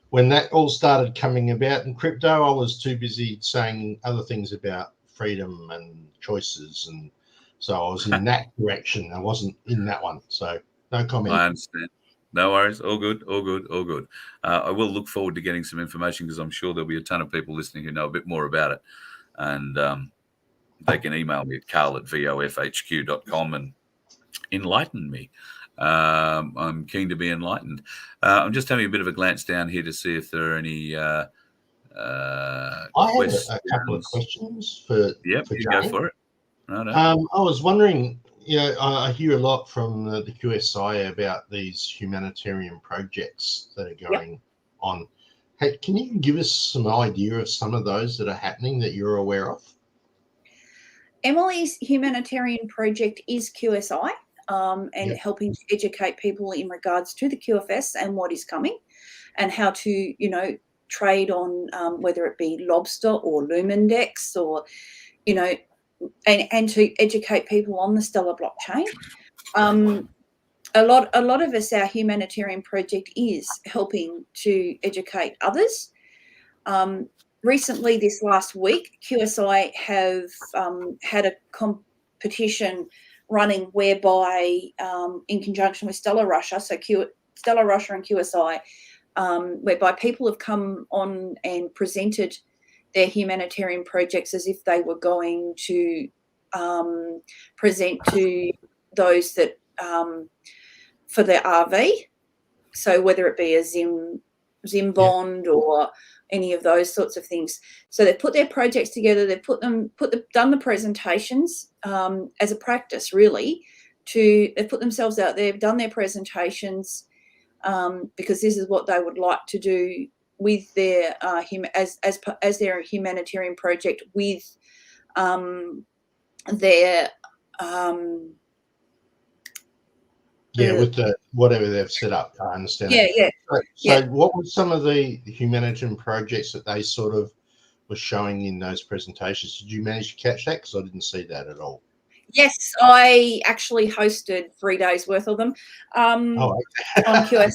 When that all started coming about in crypto, I was too busy saying other things about freedom and choices, and so I was in that direction. I wasn't in that one, so no comment. I understand. No worries. All good. All good. All good. I will look forward to getting some information because I'm sure there'll be a ton of people listening who know a bit more about it, and they can email me at carl@vofhq.com and enlighten me. I'm keen to be enlightened. I'm just having a bit of a glance down here to see if there are any I have a couple of questions for Yep, for you Jane. go for it. No. I was wondering, I hear a lot from the QSI about these humanitarian projects that are going on. Hey, can you give us some idea of some of those that are happening that you're aware of? Emily's humanitarian project is QSI, and helping to educate people in regards to the QFS and what is coming, and how to, trade on whether it be lobster or Lumendex, or, and to educate people on the Stellar blockchain. A lot of us, our humanitarian project is helping to educate others. Recently, this last week, QSI have had a competition running whereby, in conjunction with Stellar Russia, so Stellar Russia and QSI, whereby people have come on and presented their humanitarian projects as if they were going to present to those that for their RV. So whether it be a Zim bond or any of those sorts of things. So they've put their projects together. They've done the presentations as a practice, really. They've put themselves out there, done their presentations, because this is what they would like to do with their as their humanitarian project with their with the whatever they've set up. I understand. So what were some of the humanitarian projects that they sort of were showing in those presentations? Did you manage to catch that? Because I didn't see that at all. Yes, I actually hosted 3 days worth of them on QSI.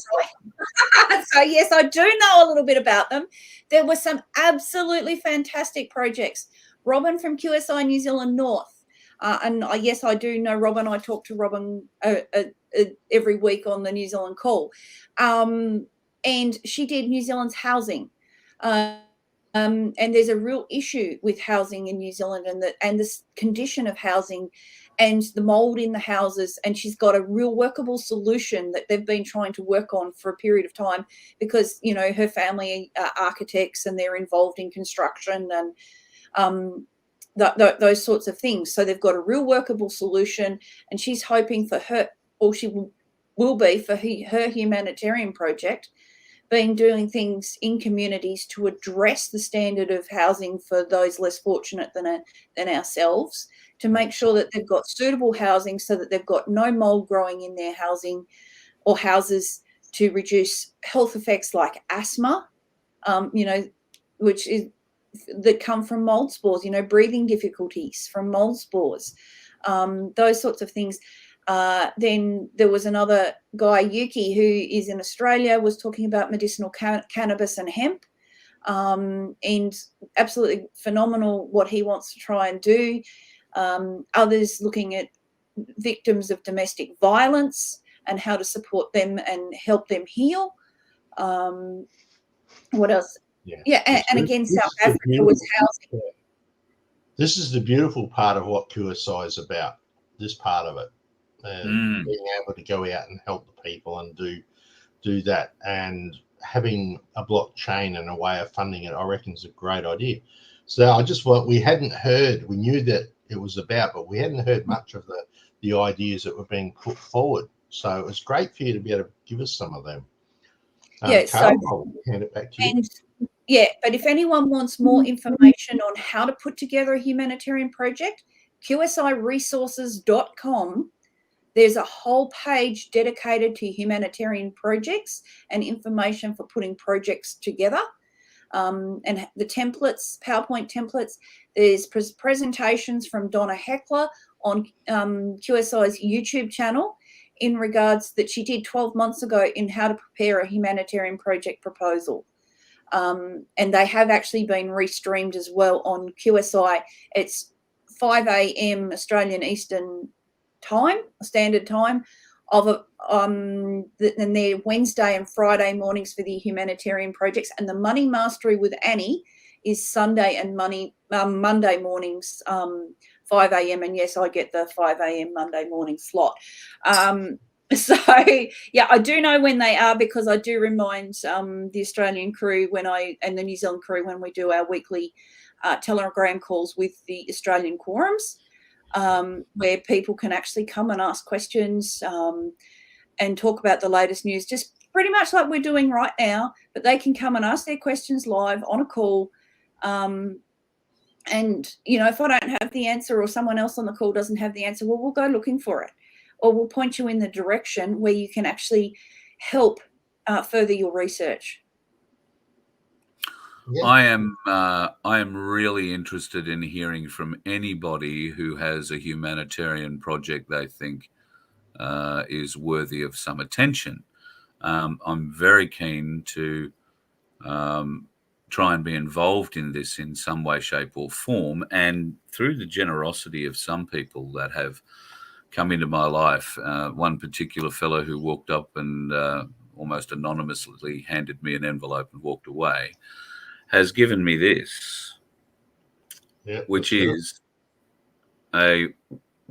So yes, I do know a little bit about them. There were some absolutely fantastic projects. Robin from QSI New Zealand North, and yes, I do know Robin. I talk to Robin every week on the New Zealand call, and she did New Zealand's housing. And there's a real issue with housing in New Zealand, and the condition of housing and the mold in the houses. And she's got a real workable solution that they've been trying to work on for a period of time, because, her family are architects and they're involved in construction and those sorts of things. So they've got a real workable solution, and she's hoping for her, or she will be for her humanitarian project, been doing things in communities to address the standard of housing for those less fortunate than ourselves, to make sure that they've got suitable housing so that they've got no mold growing in their housing or houses, to reduce health effects like asthma, which is that come from mold spores, breathing difficulties from mold spores, those sorts of things. Then there was another guy, Yuki, who is in Australia, was talking about medicinal cannabis and hemp, and absolutely phenomenal what he wants to try and do. Others looking at victims of domestic violence and how to support them and help them heal. What else? And again, South Africa was housing. This is the beautiful part of what QSI is about, this part of it. And being able to go out and help the people and do that, and having a blockchain and a way of funding it, I reckon, is a great idea. So I just we hadn't heard, we knew that it was about, but we hadn't heard much of the ideas that were being put forward. So it was great for you to be able to give us some of them. Carl, I'll hand it back to you. But if anyone wants more information on how to put together a humanitarian project, QSIresources.com. There's a whole page dedicated to humanitarian projects and information for putting projects together. and the templates, PowerPoint templates. There's presentations from Donna Heckler on QSI's YouTube channel in regards that she did 12 months ago in how to prepare a humanitarian project proposal. And they have actually been restreamed as well on QSI. It's 5 a.m. Australian Eastern Time, Standard Time, and they're Wednesday and Friday mornings for the humanitarian projects. And the Money Mastery with Annie is Sunday and Monday mornings, 5 a.m. And yes, I get the 5 a.m. Monday morning slot. So yeah, I do know when they are, because I do remind the Australian crew and the New Zealand crew when we do our weekly telegram calls with the Australian quorums, where people can actually come and ask questions and talk about the latest news, just pretty much like we're doing right now. But they can come and ask their questions live on a call. And, you know, if I don't have the answer or someone else on the call doesn't have the answer, well, we'll go looking for it, or we'll point you in the direction where you can actually help further your research. Yeah. I am really interested in hearing from anybody who has a humanitarian project they think is worthy of some attention. I'm very keen to try and be involved in this in some way, shape, or form. And through the generosity of some people that have come into my life, one particular fellow who walked up and almost anonymously handed me an envelope and walked away, has given me this, which is a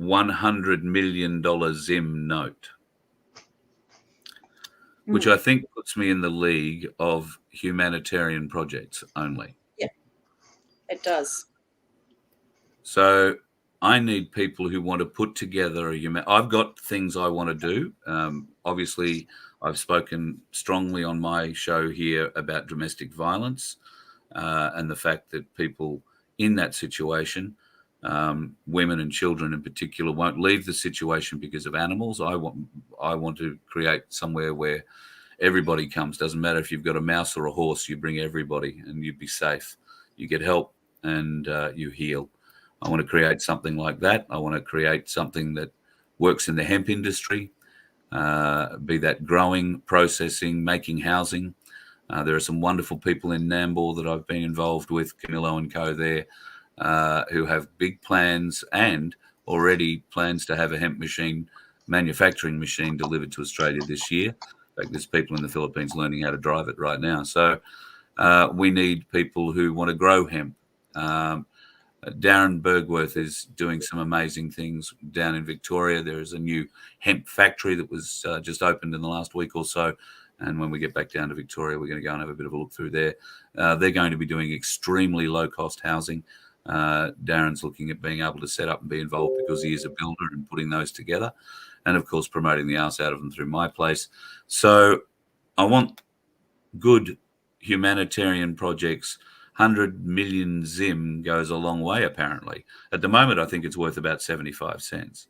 $100 million Zim note, which I think puts me in the league of humanitarian projects only. Yeah, it does. So I need people who want to put together I've got things I want to do. Obviously, I've spoken strongly on my show here about domestic violence and the fact that people in that situation, women and children in particular, won't leave the situation because of animals. I want to create somewhere where everybody comes. Doesn't matter if you've got a mouse or a horse, you bring everybody and you'd be safe. You get help and you heal. I want to create something like that. I want to create something that works in the hemp industry, be that growing, processing, making housing. There are some wonderful people in Nambour that I've been involved with, Camillo and co there, who have big plans and already plans to have a hemp manufacturing machine delivered to Australia this year. In fact, there's people in the Philippines learning how to drive it right now. So we need people who want to grow hemp. Darren Bergworth is doing some amazing things down in Victoria. There is a new hemp factory that was just opened in the last week or so. And when we get back down to Victoria, we're going to go and have a bit of a look through there. They're going to be doing extremely low-cost housing. Darren's looking at being able to set up and be involved because he is a builder and putting those together. And, of course, promoting the arse out of them through my place. So I want good humanitarian projects. 100 million Zim goes a long way, apparently. At the moment, I think it's worth about 75 cents.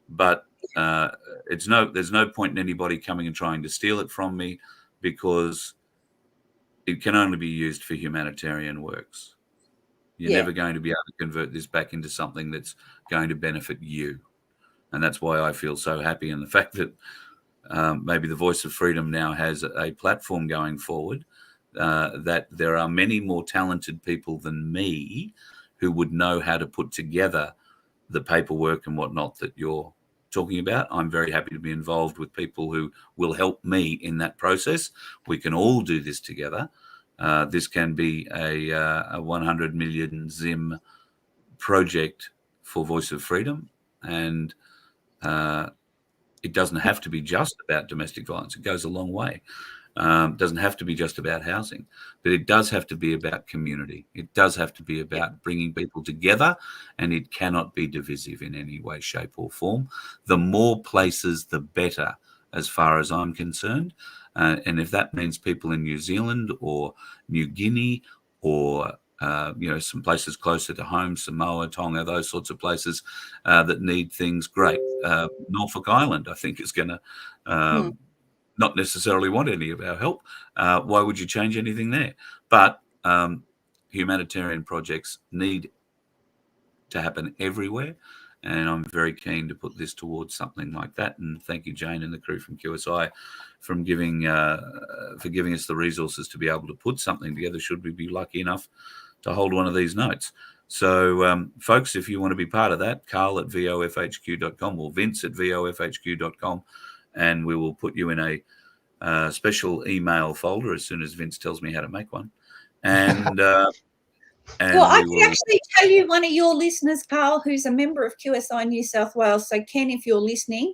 But there's no point in anybody coming and trying to steal it from me, because it can only be used for humanitarian works. You're never going to be able to convert this back into something that's going to benefit you. And that's why I feel so happy in the fact that maybe the Voice of Freedom now has a platform going forward, that there are many more talented people than me who would know how to put together the paperwork and whatnot that you're talking about. I'm very happy to be involved with people who will help me in that process. We can all do this together. This can be a 100 million Zim project for Voice of Freedom. And it doesn't have to be just about domestic violence. It goes a long way. It doesn't have to be just about housing, but it does have to be about community. It does have to be about bringing people together, and it cannot be divisive in any way, shape, or form. The more places, the better, as far as I'm concerned. And if that means people in New Zealand or New Guinea or some places closer to home, Samoa, Tonga, those sorts of places that need things, great. Norfolk Island, I think, is going to not necessarily want any of our help. Why would you change anything there? But humanitarian projects need to happen everywhere. And I'm very keen to put this towards something like that. And thank you, Jane and the crew from QSI, for giving us the resources to be able to put something together, should we be lucky enough to hold one of these notes. So, folks, if you want to be part of that, Carl at vofhq.com or Vince at vofhq.com, and we will put you in a special email folder as soon as Vince tells me how to make one. And well, I can actually tell you one of your listeners, Carl, who's a member of QSI New South Wales. So, Ken, if you're listening,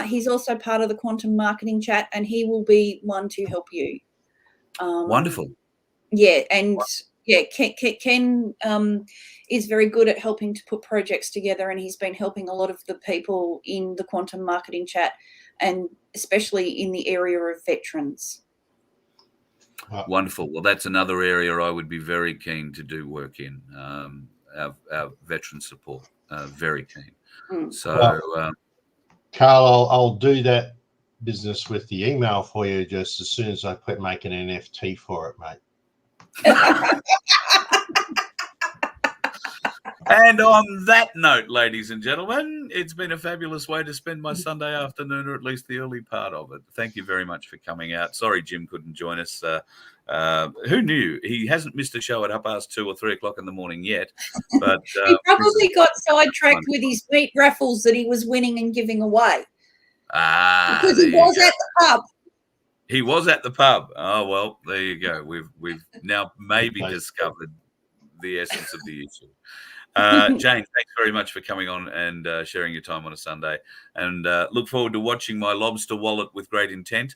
he's also part of the Quantum Marketing Chat, and he will be one to help you. Wonderful. Yeah, and yeah, Ken is very good at helping to put projects together, and he's been helping a lot of the people in the Quantum Marketing Chat, and especially in the area of veterans. Wonderful. Well, that's another area I would be very keen to do work in, our veteran support. Very keen. So, Carl, I'll do that business with the email for you just as soon as I quit making an NFT for it, mate. And on that note, ladies and gentlemen, it's been a fabulous way to spend my Sunday afternoon, or at least the early part of it. Thank you very much for coming out. Sorry Jim couldn't join us. Who knew? He hasn't missed a show at 2:30 or 3 o'clock in the morning yet. But he probably got sidetracked with his meat raffles that he was winning and giving away. Because he was at the pub. He was at the pub. Oh, well, there you go. We've now maybe discovered the essence of the issue. Jane, thanks very much for coming on and sharing your time on a Sunday. And look forward to watching my lobster wallet with great intent.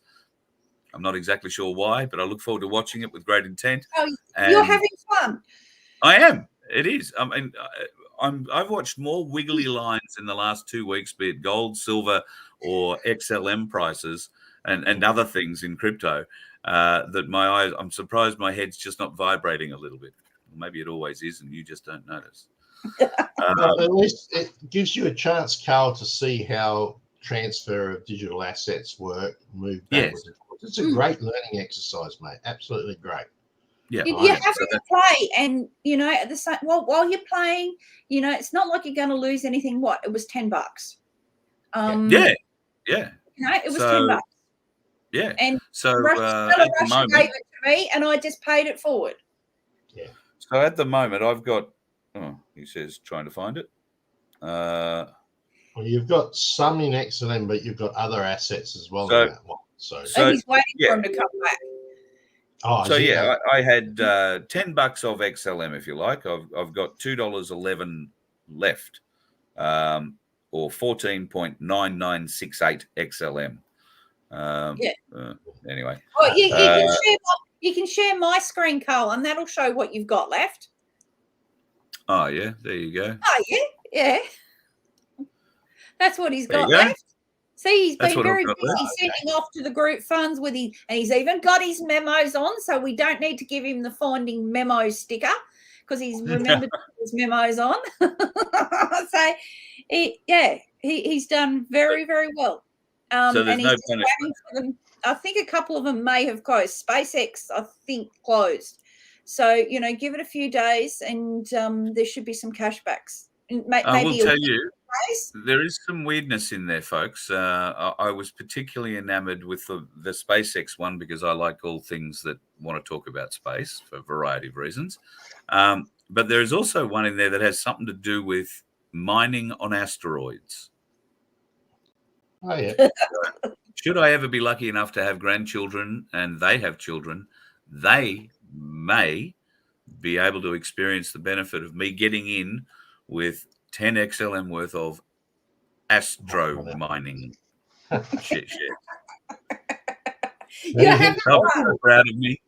I'm not exactly sure why, but I look forward to watching it with great intent. Oh, you're having fun. I am. It is. I mean, I've watched more wiggly lines in the last 2 weeks, be it gold, silver, or XLM prices and other things in crypto, that my eyes, I'm surprised my head's just not vibrating a little bit. Maybe it always is, and you just don't notice. Well, at least it gives you a chance, Carl, to see how transfer of digital assets work, move backwards and forwards. It's a great learning exercise, mate. Absolutely great. Yeah, you're having to play, and at the same while you're playing, it's not like you're going to lose anything. What, it was $10. Yeah. It was $10. Yeah, and so Russia gave it to me, and I just paid it forward. Yeah. So at the moment, I've got. Oh, he says trying to find it. Well, you've got some in XLM, but you've got other assets as well in that one. So he's waiting for him to come back. Oh, so yeah, I had $10 of XLM, if you like. I've got $2.11 left, or 14.9968 XLM. Anyway. Well, you can share my screen, Carl, and that'll show what you've got left. Oh yeah, there you go. Oh yeah. That's what he's got left. See, he's been very busy sending off to the group funds and he's even got his memos on, so we don't need to give him the finding memo sticker because he's remembered his memos on. So, he's done very, very well. So there's no punishment. I think a couple of them may have closed. SpaceX, I think, closed. So, give it a few days and there should be some cashbacks. I will tell you, there is some weirdness in there, folks. I was particularly enamored with the SpaceX one because I like all things that want to talk about space for a variety of reasons. But there is also one in there that has something to do with mining on asteroids. Oh, yeah. Should I ever be lucky enough to have grandchildren and they have children, they may be able to experience the benefit of me getting in with 10 XLM worth of astro mining shit. You're having so proud of me.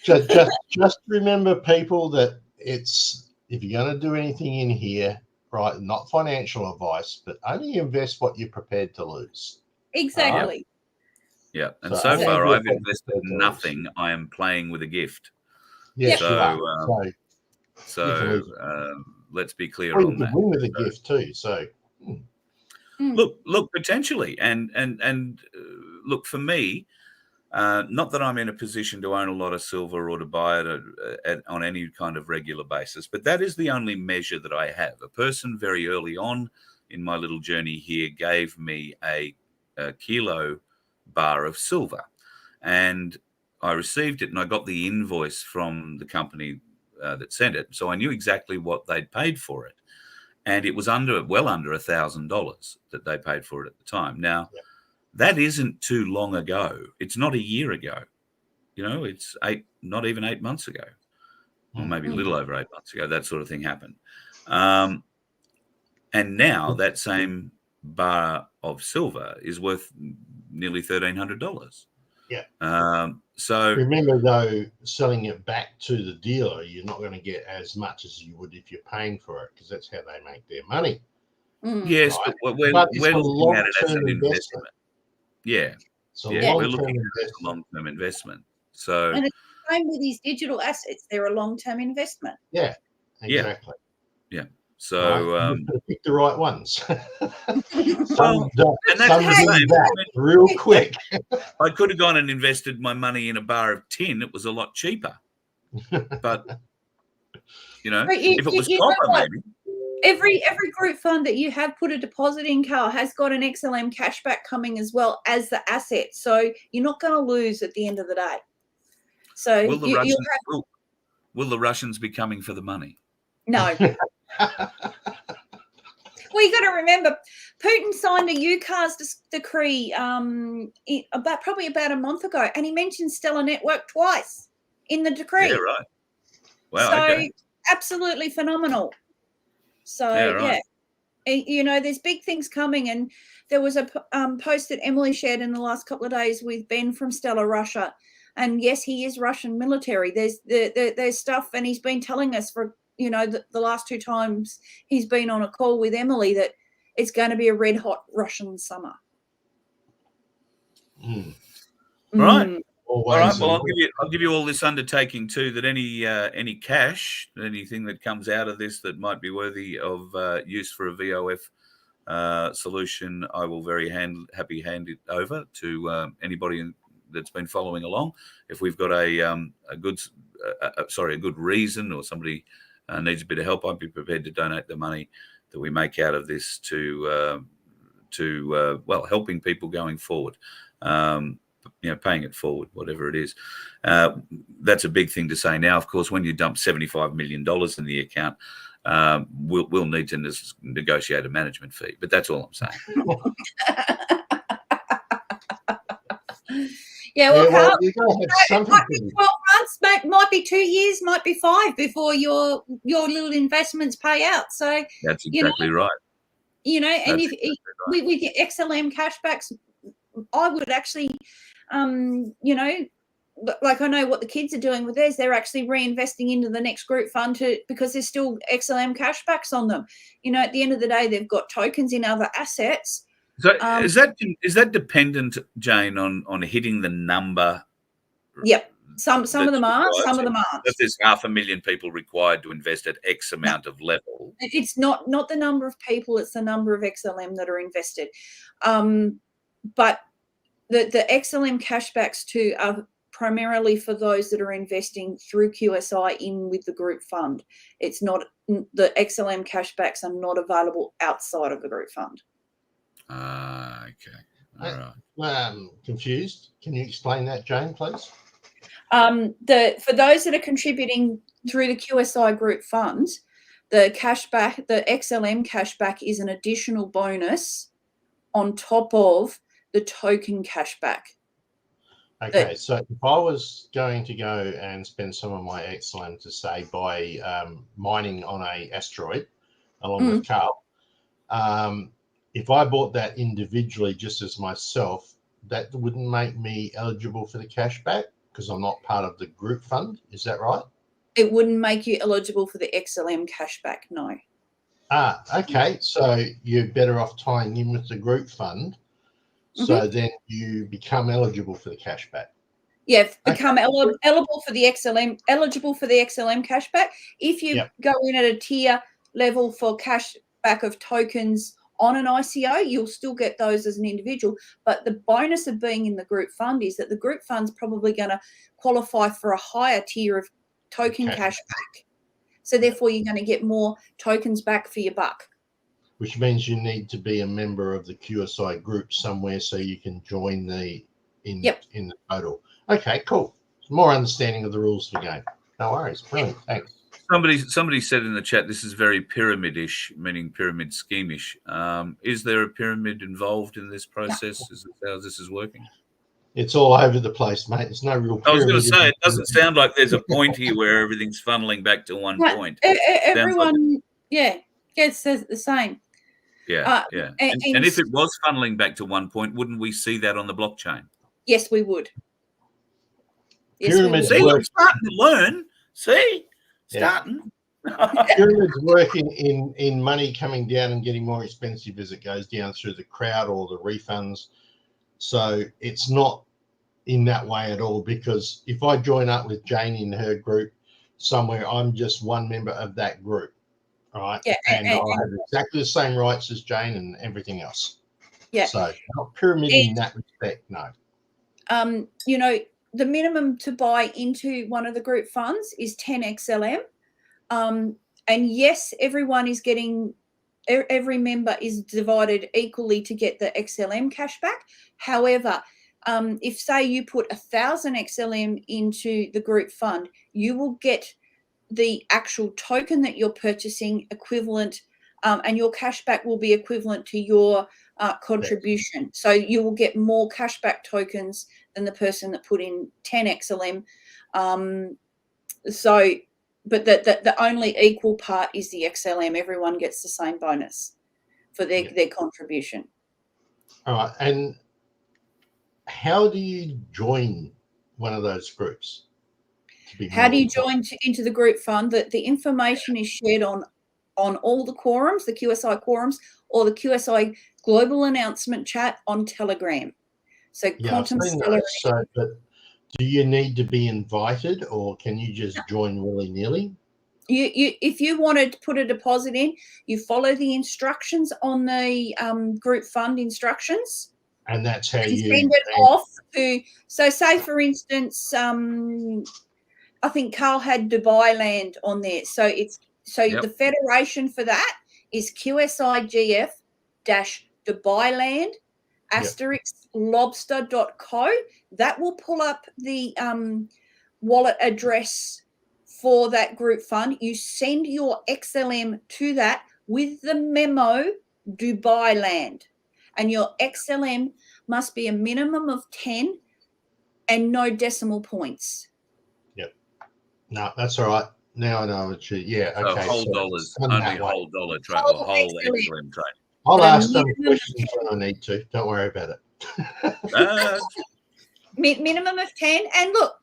Just remember, people, that it's, if you're going to do anything in here, right, not financial advice, but only invest what you're prepared to lose. Exactly. Yeah, and so far I've invested nothing. I am playing with a gift. Yes, so let's be clear on that. Win with a gift too. So look, potentially, and look, for me, Not that I'm in a position to own a lot of silver or to buy it on any kind of regular basis, but that is the only measure that I have. A person very early on in my little journey here gave me a kilo bar of silver, and I received it, and I got the invoice from the company that sent it, so I knew exactly what they'd paid for it, and it was well under $1,000 that they paid for it at the time. Now, that isn't too long ago. It's not a year ago. It's not even 8 months ago, or maybe a little over 8 months ago. That sort of thing happened. And now that same bar of silver is worth nearly $1,300. Yeah. So remember, though, selling it back to the dealer, you're not going to get as much as you would if you're paying for it, because that's how they make their money. Yes, right? but we're looking at it as an investment. Yeah. We're looking at it as a long-term investment. So, and it's the same with these digital assets. They're a long-term investment. Yeah, exactly. Yeah. So pick the right ones. Well, and that's real quick. I could have gone and invested my money in a bar of tin. It was a lot cheaper. But if it was copper, maybe. Every group fund that you have put a deposit in, Carl, has got an XLM cashback coming as well as the asset. So you're not going to lose at the end of the day. So will the Russians be coming for the money? No. Well, you got to remember, Putin signed a UCARS decree probably about a month ago, and he mentioned Stellar Network twice in the decree. Yeah, right. Wow. So okay. Absolutely phenomenal. So right. There's big things coming, and there was a post that Emily shared in the last couple of days with Ben from Stellar Russia, and yes, he is Russian military. There's stuff, and he's been telling us for the last 2 times he's been on a call with Emily that it's going to be a red hot Russian summer. Right. All right. Well, I'll give you all this undertaking too, that any cash, anything that comes out of this that might be worthy of use for a VOF solution, I will very happy hand it over to anybody that's been following along. If we've got a good reason, or somebody needs a bit of help, I'd be prepared to donate the money that we make out of this to helping people going forward. Paying it forward, whatever it is. That's a big thing to say now. Of course, when you dump $75 million in the account, we'll need to negotiate a management fee. But that's all I'm saying. Carl, might be 12 months, might be 2 years, might be 5 before your little investments pay out. So that's exactly right. And with your XLM cashbacks, I would actually, like I know what the kids are doing with theirs. They're actually reinvesting into the next group fund because there's still XLM cashbacks on them. At the end of the day, they've got tokens in other assets. So is that dependent, Jane, on hitting the number? Yep. Some of them are, some of them aren't. If there's 500,000 people required to invest at X amount of level. It's not the number of people, it's the number of XLM that are invested. But the XLM cashbacks too are primarily for those that are investing through QSI in with the group fund. It's not, the XLM cashbacks are not available outside of the group fund. Okay. All right. Confused. Can you explain that, Jane, please? For those that are contributing through the QSI group fund, the cashback, the XLM cashback is an additional bonus on top of the token cashback. Okay, so if I was going to go and spend some of my XLM to say by mining on a asteroid along with Carl, if I bought that individually just as myself, that wouldn't make me eligible for the cashback because I'm not part of the group fund. Is that right? It wouldn't make you eligible for the XLM cashback, no. Okay. So you're better off tying in with the group fund. So then you become eligible for the cashback. Yeah, become eligible for the XLM cashback. If you go in at a tier level for cashback of tokens on an ICO, you'll still get those as an individual. But the bonus of being in the group fund is that the group fund's probably going to qualify for a higher tier of token cash back. So therefore, you're going to get more tokens back for your buck. Which means you need to be a member of the QSI group somewhere so you can join in the total. Okay, cool. More understanding of the rules of the game. No worries. Brilliant. Thanks. Somebody said in the chat this is very pyramid-ish, meaning pyramid scheme-ish. Is there a pyramid involved in this process? Is this how this is working? It's all over the place, mate. There's no real pyramid. I was going to say, it doesn't sound like there's a point here where everything's funneling back to one point. Everyone, gets the same. Yeah. And if it was funneling back to one point, wouldn't we see that on the blockchain? Yes, we would. Pyramids See, I'm starting to learn. See? Starting. Pyramids working in money coming down and getting more expensive as it goes down through the crowd or the refunds. So it's not in that way at all, because if I join up with Jane in her group somewhere, I'm just one member of that group. All right. Yeah, and I have exactly the same rights as Jane and everything else. Yeah. So not pyramid in that respect, no. The minimum to buy into one of the group funds is 10 XLM. And yes, everyone is getting, every member is divided equally to get the XLM cash back. However, if say you put 1,000 XLM into the group fund, you will get the actual token that you're purchasing equivalent, and your cashback will be equivalent to your contribution. Yes. So you will get more cashback tokens than the person that put in 10 XLM. But the only equal part is the XLM. Everyone gets the same bonus for their contribution. All right. And how do you join one of those groups? How do you join into the group fund? That the information is shared on all the quorums, the QSI quorums, or the QSI global announcement chat on Telegram. So Quantum Stellar. But do you need to be invited, or can you just join willy-nilly? If you wanted to put a deposit in, you follow the instructions on the group fund instructions. And that's how you send it off to. So say for instance, I think Carl had Dubai Land on there. So the federation for that is QSIGF-Dubai Land *lobster.co. That will pull up the wallet address for that group fund. You send your XLM to that with the memo Dubai Land, and your XLM must be a minimum of 10 and no decimal points. No, that's all right. Now I know what you. Yeah, so okay. Whole dollars, only whole dollar trade, or whole XLM trade. I'll ask them questions when I need to. Don't worry about it. Minimum of 10. And look,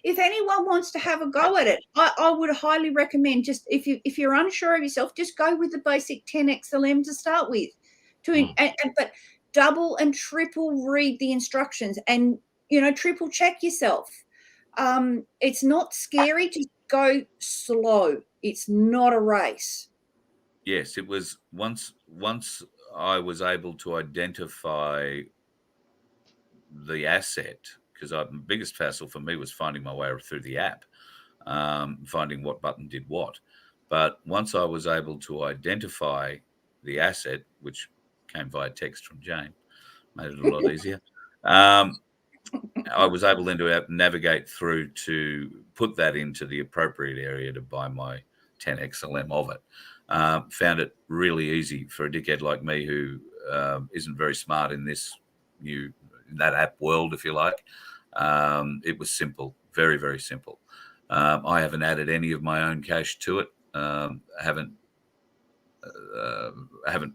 if anyone wants to have a go at it, I would highly recommend, just if you're unsure of yourself, just go with the basic 10 XLM to start with. But double and triple read the instructions, and triple check yourself. It's not scary. Just go slow. It's not a race. Yes, it was once I was able to identify the asset, because the biggest hassle for me was finding my way through the app, finding what button did what. But once I was able to identify the asset, which came via text from Jane, made it a lot easier. I was able then to navigate through to put that into the appropriate area to buy my 10 XLM of it. Found it really easy for a dickhead like me who isn't very smart in that app world, if you like. It was simple, very, very simple. I haven't added any of my own cash to it. I haven't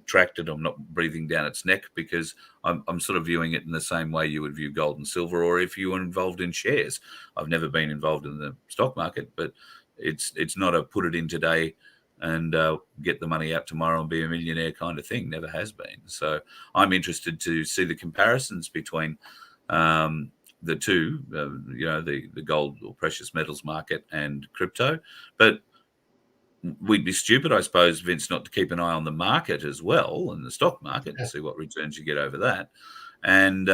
tracked it. I'm not breathing down its neck, because I'm sort of viewing it in the same way you would view gold and silver, or if you were involved in shares. I've never been involved in the stock market, but it's not a put it in today and get the money out tomorrow and be a millionaire kind of thing. Never has been. So I'm interested to see the comparisons between the two, the gold or precious metals market and crypto. But we'd be stupid, I suppose, Vince, not to keep an eye on the market as well, and the stock market, Yeah. and see what returns you get over that. And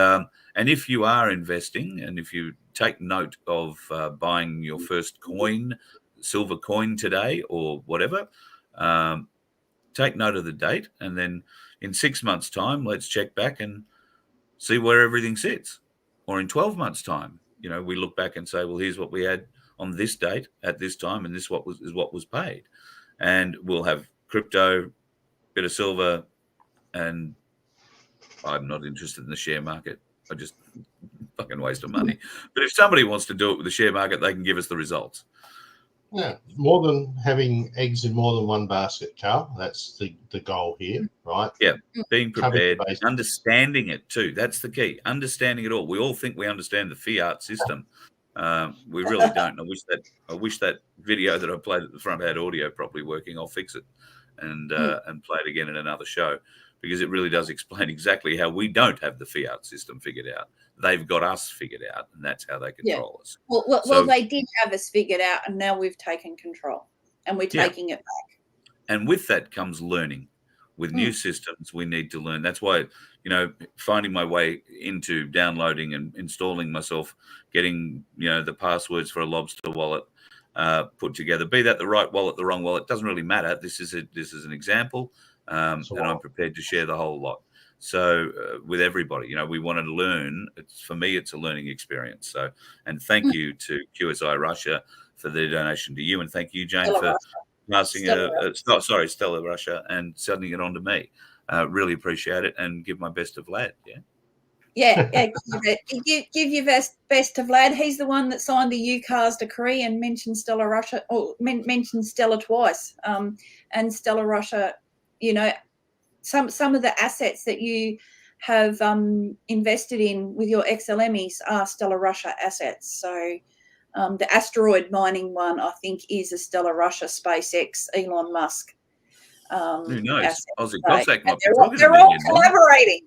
if you are investing, and if you take note of buying your first coin, silver coin today or whatever, take note of the date, and then in 6 months' time, let's check back and see where everything sits. Or in 12 months' time, we look back and say, well, here's what we had on this date at this time, and this is what was paid. And we'll have crypto, bit of silver, and I'm not interested in the share market. I just fucking waste of money. But if somebody wants to do it with the share market, they can give us the results. Yeah, more than having eggs in more than one basket, Carl. That's the goal here, right? Yeah, being prepared, Cover the understanding it too. That's the key. Understanding it all. We all think we understand the fiat system. We really don't. I wish that video that I played at the front had audio properly working. I'll fix it and play it again in another show, because it really does explain exactly how we don't have the fiat system figured out. They've got us figured out, and that's how they control us. Well, they did have us figured out, and now we've taken control, and we're taking it back. And with that comes learning. With new systems, we need to learn. That's why, finding my way into downloading and installing myself, getting, the passwords for a Lobster wallet put together. Be that the right wallet, the wrong wallet, doesn't really matter. This is an example, and I'm prepared to share the whole lot. So with everybody, we want to learn. For me, it's a learning experience. So, and thank you to QSI Russia for their donation to you, and thank you, Jane, for passing Stella Russia, and sending it on to me. Really appreciate it, and give my best to Vlad. Yeah. Give your best to Vlad. He's the one that signed the UCAR's decree and mentioned Stella Russia, or mentioned Stella twice. And Stella Russia, some of the assets that you have invested in with your XLMEs are Stella Russia assets. So the asteroid mining one, I think, is a Stella Russia, SpaceX, Elon Musk. Who knows? Asset. Aussie Cossack might be talking to me. They're all collaborating.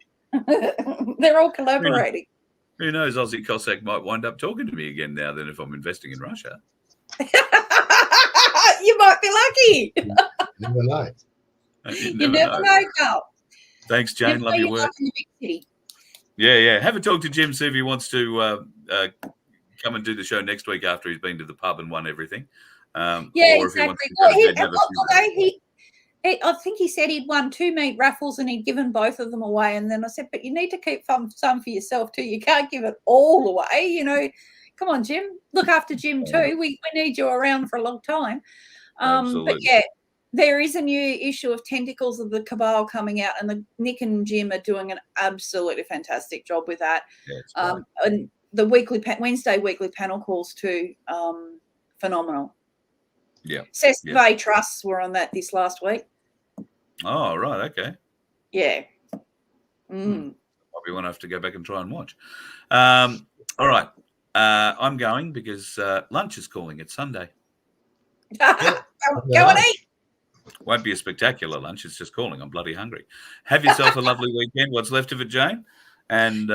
They're all collaborating. Who knows? Aussie Cossack might wind up talking to me again now, then, if I'm investing in Russia. You might be lucky. You never know. You never know, Carl. Thanks, Jane. Love your work. Yeah. Have a talk to Jim, see if he wants to come and do the show next week after he's been to the pub and won everything. Or exactly. I think he said he'd won 2 meat raffles and he'd given both of them away. And then I said, but you need to keep some for yourself too. You can't give it all away. Come on, Jim. Look after Jim too. We need you around for a long time. But yeah, there is a new issue of Tentacles of the Cabal coming out, and Nick and Jim are doing an absolutely fantastic job with that. Yeah, and the Wednesday weekly panel calls too, phenomenal. Yeah. Sesame Trusts were on that this last week. Oh, right. Okay. Yeah. Might be one I have to go back and try and watch. All right. I'm going because lunch is calling. It's Sunday. Go and eat. Won't be a spectacular lunch. It's just calling. I'm bloody hungry. Have yourself a lovely weekend. What's left of it, Jane? And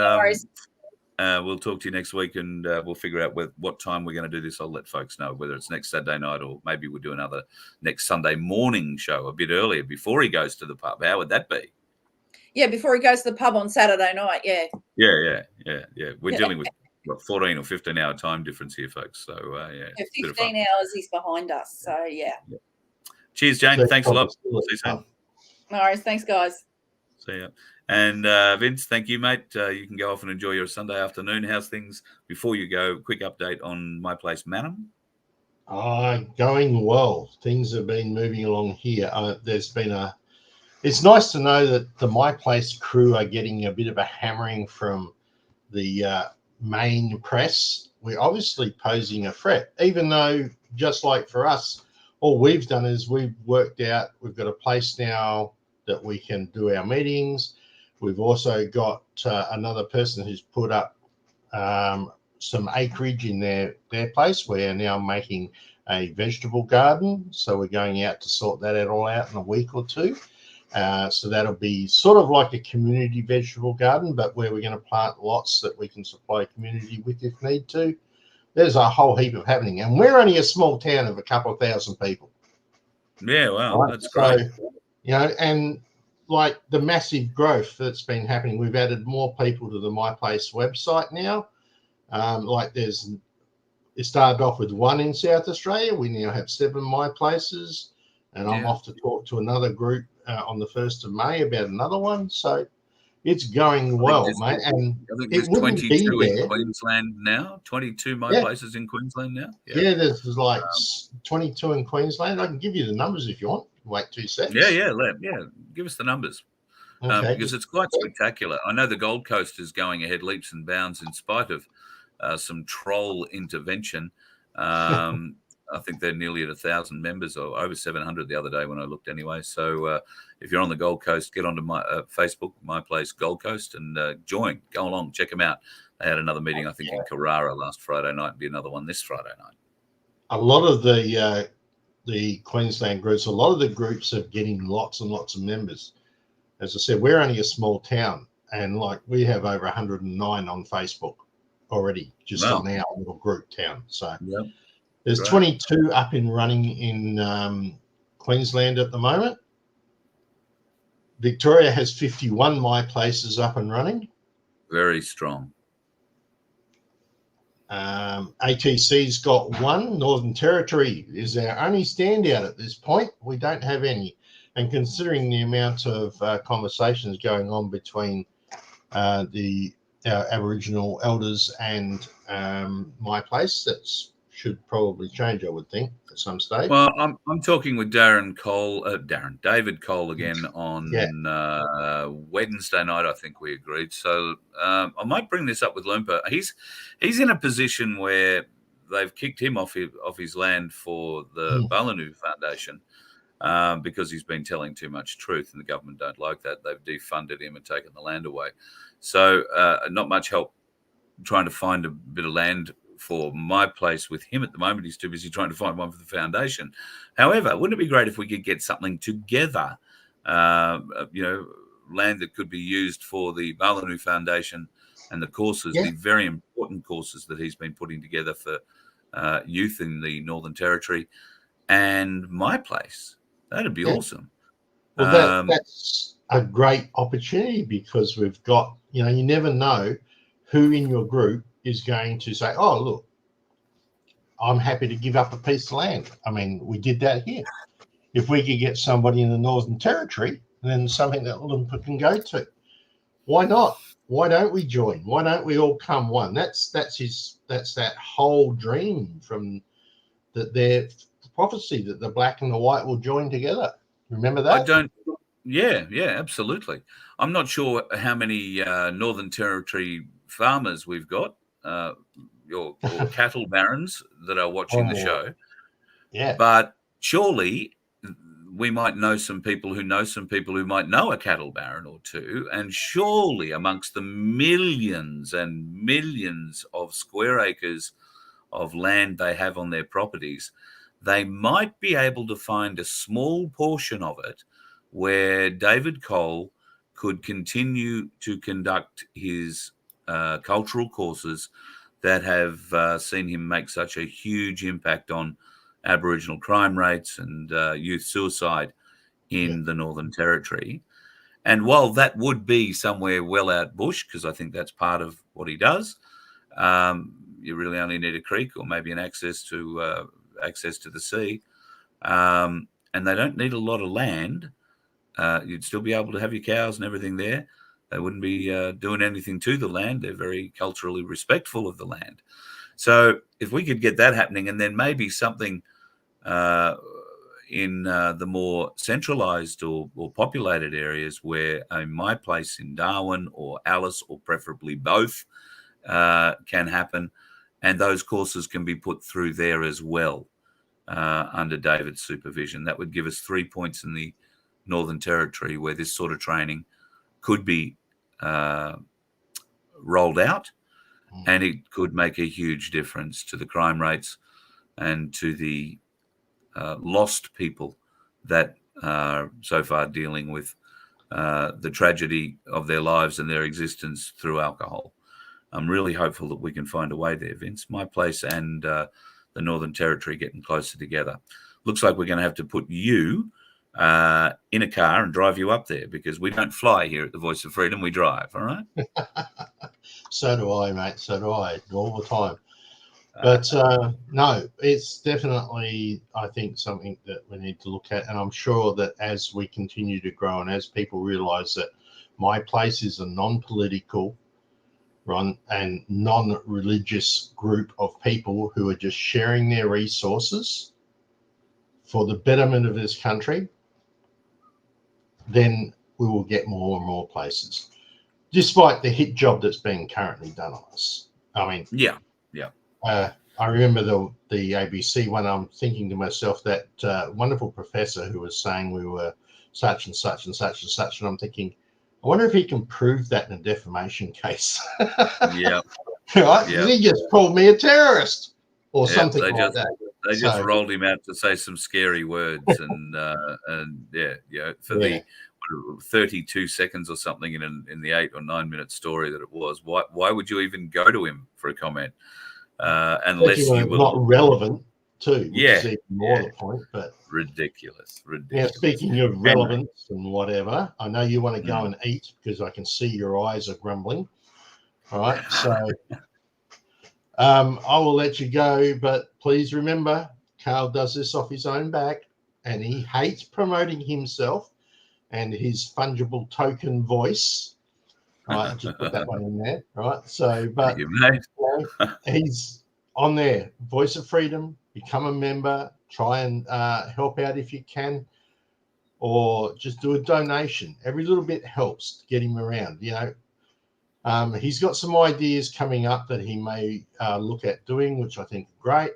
we'll talk to you next week, and we'll figure out what time we're going to do this. I'll let folks know whether it's next Saturday night, or maybe we'll do another next Sunday morning show a bit earlier before he goes to the pub. How would that be? Yeah, before he goes to the pub on Saturday night. Yeah. We're dealing with 14 or 15 hour time difference here, folks. So 15 hours is behind us. So yeah. Cheers, Jane. Thanks a lot. See you soon. No worries. Thanks, guys. See ya. And Vince, thank you, mate. You can go off and enjoy your Sunday afternoon. How's things before you go? Quick update on My Place Manham. Going well. Things have been moving along here. It's nice to know that the My Place crew are getting a bit of a hammering from the main press. We're obviously posing a threat, even though, just like for us, all we've done is we've worked out we've got a place now that we can do our meetings. We've also got another person who's put up some acreage in their place. We're now making a vegetable garden. So we're going out to sort that all out in a week or two. So that'll be sort of like a community vegetable garden, but where we're going to plant lots that we can supply community with if need to. There's a whole heap of happening. And we're only a small town of a couple of thousand people. Yeah, wow, Right? that's great. So, and like the massive growth that's been happening, we've added more people to the MyPlace website now. It started off with 1 in South Australia. We now have 7 MyPlaces, and I'm off to talk to another group on the 1st of May about another one. So it's going well, mate. And I think it there's wouldn't 22 be in there. Queensland now. 22 Yeah. MyPlaces in Queensland now. Yeah, there's like 22 in Queensland. I can give you the numbers if you want. Wait 2 seconds. Yeah. Give us the numbers. Okay. Because it's quite spectacular. I know the Gold Coast is going ahead leaps and bounds in spite of some troll intervention. I think they're nearly at 1,000 members, or over 700 the other day when I looked anyway. So if you're on the Gold Coast, get onto my Facebook, MyPlace Gold Coast, and join. Go along, check them out. They had another meeting, I think, in Carrara last Friday night, and be another one this Friday night. A lot of the Queensland groups, a lot of the groups are getting lots and lots of members. As I said, we're only a small town, and like we have over 109 on Facebook already, just on our little group town. So there's 22 up and running in Queensland at the moment. Victoria has 51 MyPlaces up and running. Very strong. ATC's got 1. Northern Territory is our only standout at this point. We don't have any. And considering the amount of conversations going on between our Aboriginal elders and MyPlace, that should probably change, I would think, at some stage. Well, I'm talking with David Cole again on Wednesday night. I think we agreed. So I might bring this up with Loompa. He's in a position where they've kicked him off his land for the Balanu Foundation. Because he's been telling too much truth, and the government don't like that. They've defunded him and taken the land away. So not much help trying to find a bit of land for MyPlace with him at the moment. He's too busy trying to find one for the foundation. However, wouldn't it be great if we could get something together, land that could be used for the Balanu Foundation and the courses, the very important courses that he's been putting together for youth in the Northern Territory, and MyPlace. That'd be awesome. Well, that's a great opportunity, because we've got, you never know who in your group is going to say, oh, look, I'm happy to give up a piece of land. I mean, we did that here. If we could get somebody in the Northern Territory, then something that Loompa can go to. Why not? Why don't we join? Why don't we all come one? That's that whole dream from their prophecy, that the black and the white will join together. Remember that? Yeah, absolutely. I'm not sure how many Northern Territory farmers we've got, or cattle barons that are watching the show. Yeah. But surely we might know some people who might know a cattle baron or two, and surely amongst the millions and millions of square acres of land they have on their properties, they might be able to find a small portion of it where David Cole could continue to conduct his cultural courses that have seen him make such a huge impact on Aboriginal crime rates and youth suicide in the Northern Territory. And while that would be somewhere well out bush, because I think that's part of what he does, you really only need a creek or maybe an access to the sea, and they don't need a lot of land. You'd still be able to have your cows and everything there. They wouldn't be doing anything to the land. They're very culturally respectful of the land. So if we could get that happening, and then maybe something in the more centralised or populated areas where MyPlace in Darwin or Alice, or preferably both, can happen, and those courses can be put through there as well under David's supervision. That would give us 3 points in the Northern Territory where this sort of training could be rolled out, and it could make a huge difference to the crime rates and to the lost people that are so far dealing with the tragedy of their lives and their existence through alcohol. I'm really hopeful that we can find a way there, Vince. MyPlace and the Northern Territory getting closer together. looks like we're going to have to put you in a car and drive you up there, because we don't fly here at the Voice of Freedom. We drive. All right. So do I, mate. So do I, all the time. But no, it's definitely, I think, something that we need to look at. And I'm sure that as we continue to grow and as people realize that My Place is a non-political run and non-religious group of people who are just sharing their resources for the betterment of this country, then we will get more and more places, despite the hit job that's being currently done on us. I mean, yeah. I remember the ABC when I'm thinking to myself that wonderful professor who was saying we were such and such and such and such, and I'm thinking, I wonder if he can prove that in a defamation case. Yeah. Right? Yeah. He just called me a terrorist or something they like that. They just rolled him out to say some scary words, and for the 32 seconds or something in the 8 or 9 minute story that it was. Why would you even go to him for a comment? Unless you were not relevant too, which is even more the point. But ridiculous. Now, speaking of relevance and whatever, I know you want to go and eat because I can see your eyes are grumbling. All right, so I will let you go, but please remember, Carl does this off his own back, and he hates promoting himself and his fungible token voice. Right, I just put that one in there. Right, so but he's on there. Voice of Freedom. Become a member. Try and help out if you can, or just do a donation. Every little bit helps to get him around. He's got some ideas coming up that he may look at doing, which I think are great.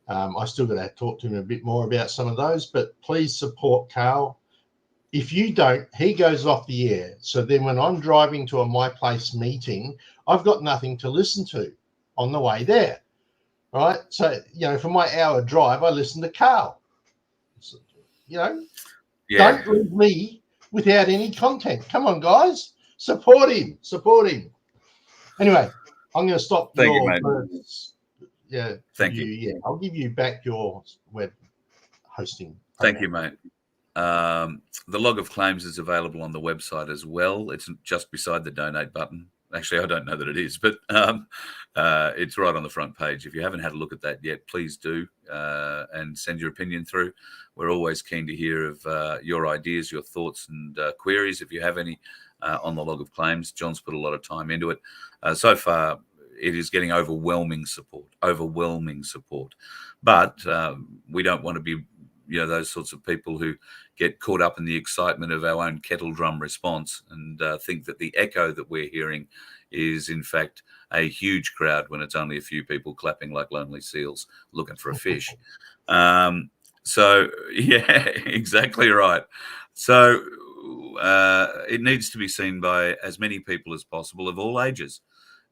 I still got to talk to him a bit more about some of those, but please support Carl. If you don't, he goes off the air. So then when I'm driving to a My Place meeting, I've got nothing to listen to on the way there. Right? So, for my hour drive, I listen to Carl. So, don't leave me without any content. Come on, guys. Support him. Anyway, I'm going to stop. Thank you, mate. Yeah. Thank you. Yeah, I'll give you back your web hosting. Thank you, mate. The log of claims is available on the website as well. It's just beside the donate button. Actually, I don't know that it is, but it's right on the front page. If you haven't had a look at that yet, please do and send your opinion through. We're always keen to hear of your ideas, your thoughts and queries, if you have any, on the log of claims. John's put a lot of time into it. So far, it is getting overwhelming support. But we don't want to be those sorts of people who get caught up in the excitement of our own kettle drum response and think that the echo that we're hearing is in fact a huge crowd when it's only a few people clapping like lonely seals looking for a fish. So yeah, exactly right. So it needs to be seen by as many people as possible of all ages.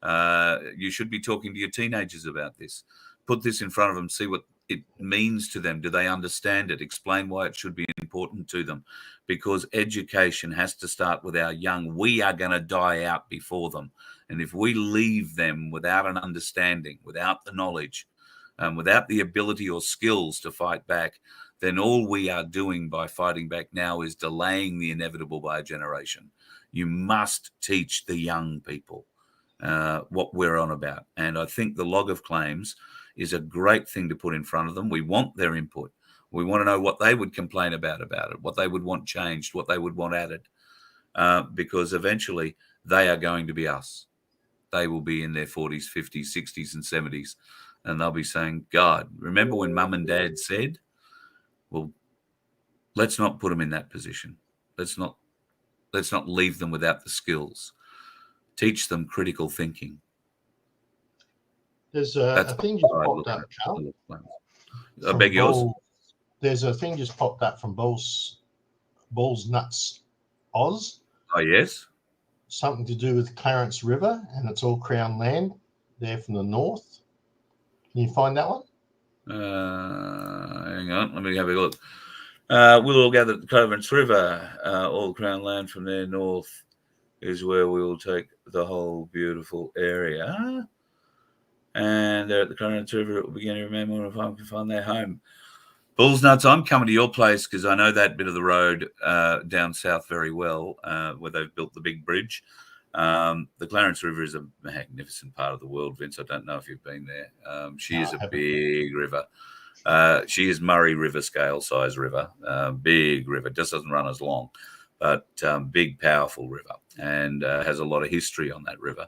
You should be talking to your teenagers about this. Put this in front of them, see what it means to them. Do they understand it? Explain why it should be important to them, because education has to start with our young. We are going to die out before them. And if we leave them without an understanding, without the knowledge, without the ability or skills to fight back, then all we are doing by fighting back now is delaying the inevitable by a generation. You must teach the young people what we're on about. And I think the log of claims is a great thing to put in front of them. We want their input. We want to know what they would complain about it, what they would want changed, what they would want added, because eventually they are going to be us. They will be in their 40s, 50s, 60s and 70s, and they'll be saying, God, remember when mum and dad said? Well, let's not put them in that position. Let's not leave them without the skills. Teach them critical thinking. There's a thing just popped up, Carl. I beg yours. There's a thing just popped up from Balls Nuts Oz. Oh, yes. Something to do with Clarence River, and it's all Crown land there from the north. Can you find that one? Hang on, let me have a look. We'll all gather at the Clarence River, all Crown land from their north is where we will take the whole beautiful area. And there at the Clarence River, it will begin to remember if I can find their home. Balls Nuts, I'm coming to your place because I know that bit of the road down south very well, where they've built the big bridge. The Clarence River is a magnificent part of the world, Vince. I don't know if you've been there. She is a big river. She is Murray River scale size river, big river, just doesn't run as long, but big, powerful river, and has a lot of history on that river.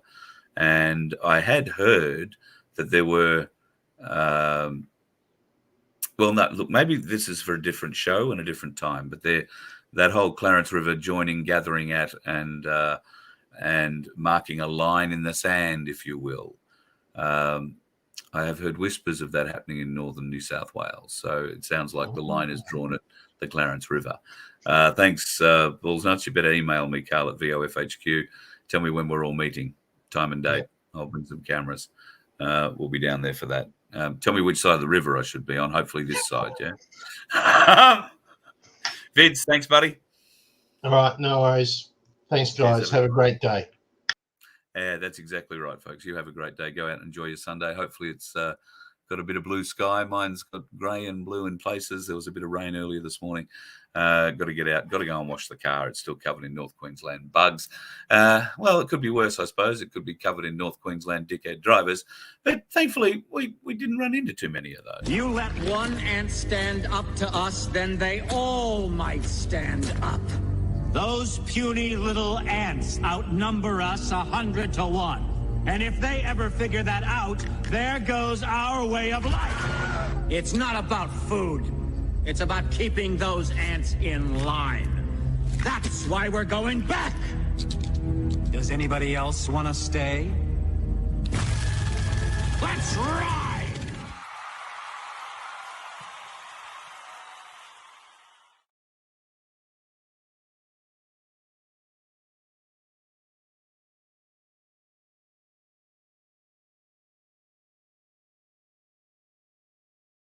And I had heard that there were, well, no, look, maybe this is for a different show and a different time, but that whole Clarence River joining, gathering at, and marking a line in the sand, if you will. I have heard whispers of that happening in northern New South Wales. So it sounds like the line is drawn at the Clarence River. Thanks, Balls Nuts. You better email me, Carl, at VOFHQ. Tell me when we're all meeting, time and date. I'll bring some cameras. We'll be down there for that. Tell me which side of the river I should be on. Hopefully this side, yeah? Vince, thanks, buddy. All right, no worries. Thanks, guys. Have a great day. Yeah, that's exactly right, folks. You have a great day. Go out and enjoy your Sunday. Hopefully it's got a bit of blue sky. Mine's got grey and blue in places. There was a bit of rain earlier this morning. Got to get out. Got to go and wash the car. It's still covered in North Queensland bugs. Well, it could be worse, I suppose. It could be covered in North Queensland dickhead drivers. But thankfully, we didn't run into too many of those. You let one ant stand up to us, then they all might stand up. Those puny little ants outnumber us 100 to 1. And if they ever figure that out, there goes our way of life. It's not about food. It's about keeping those ants in line. That's why we're going back. Does anybody else want to stay? Let's ride!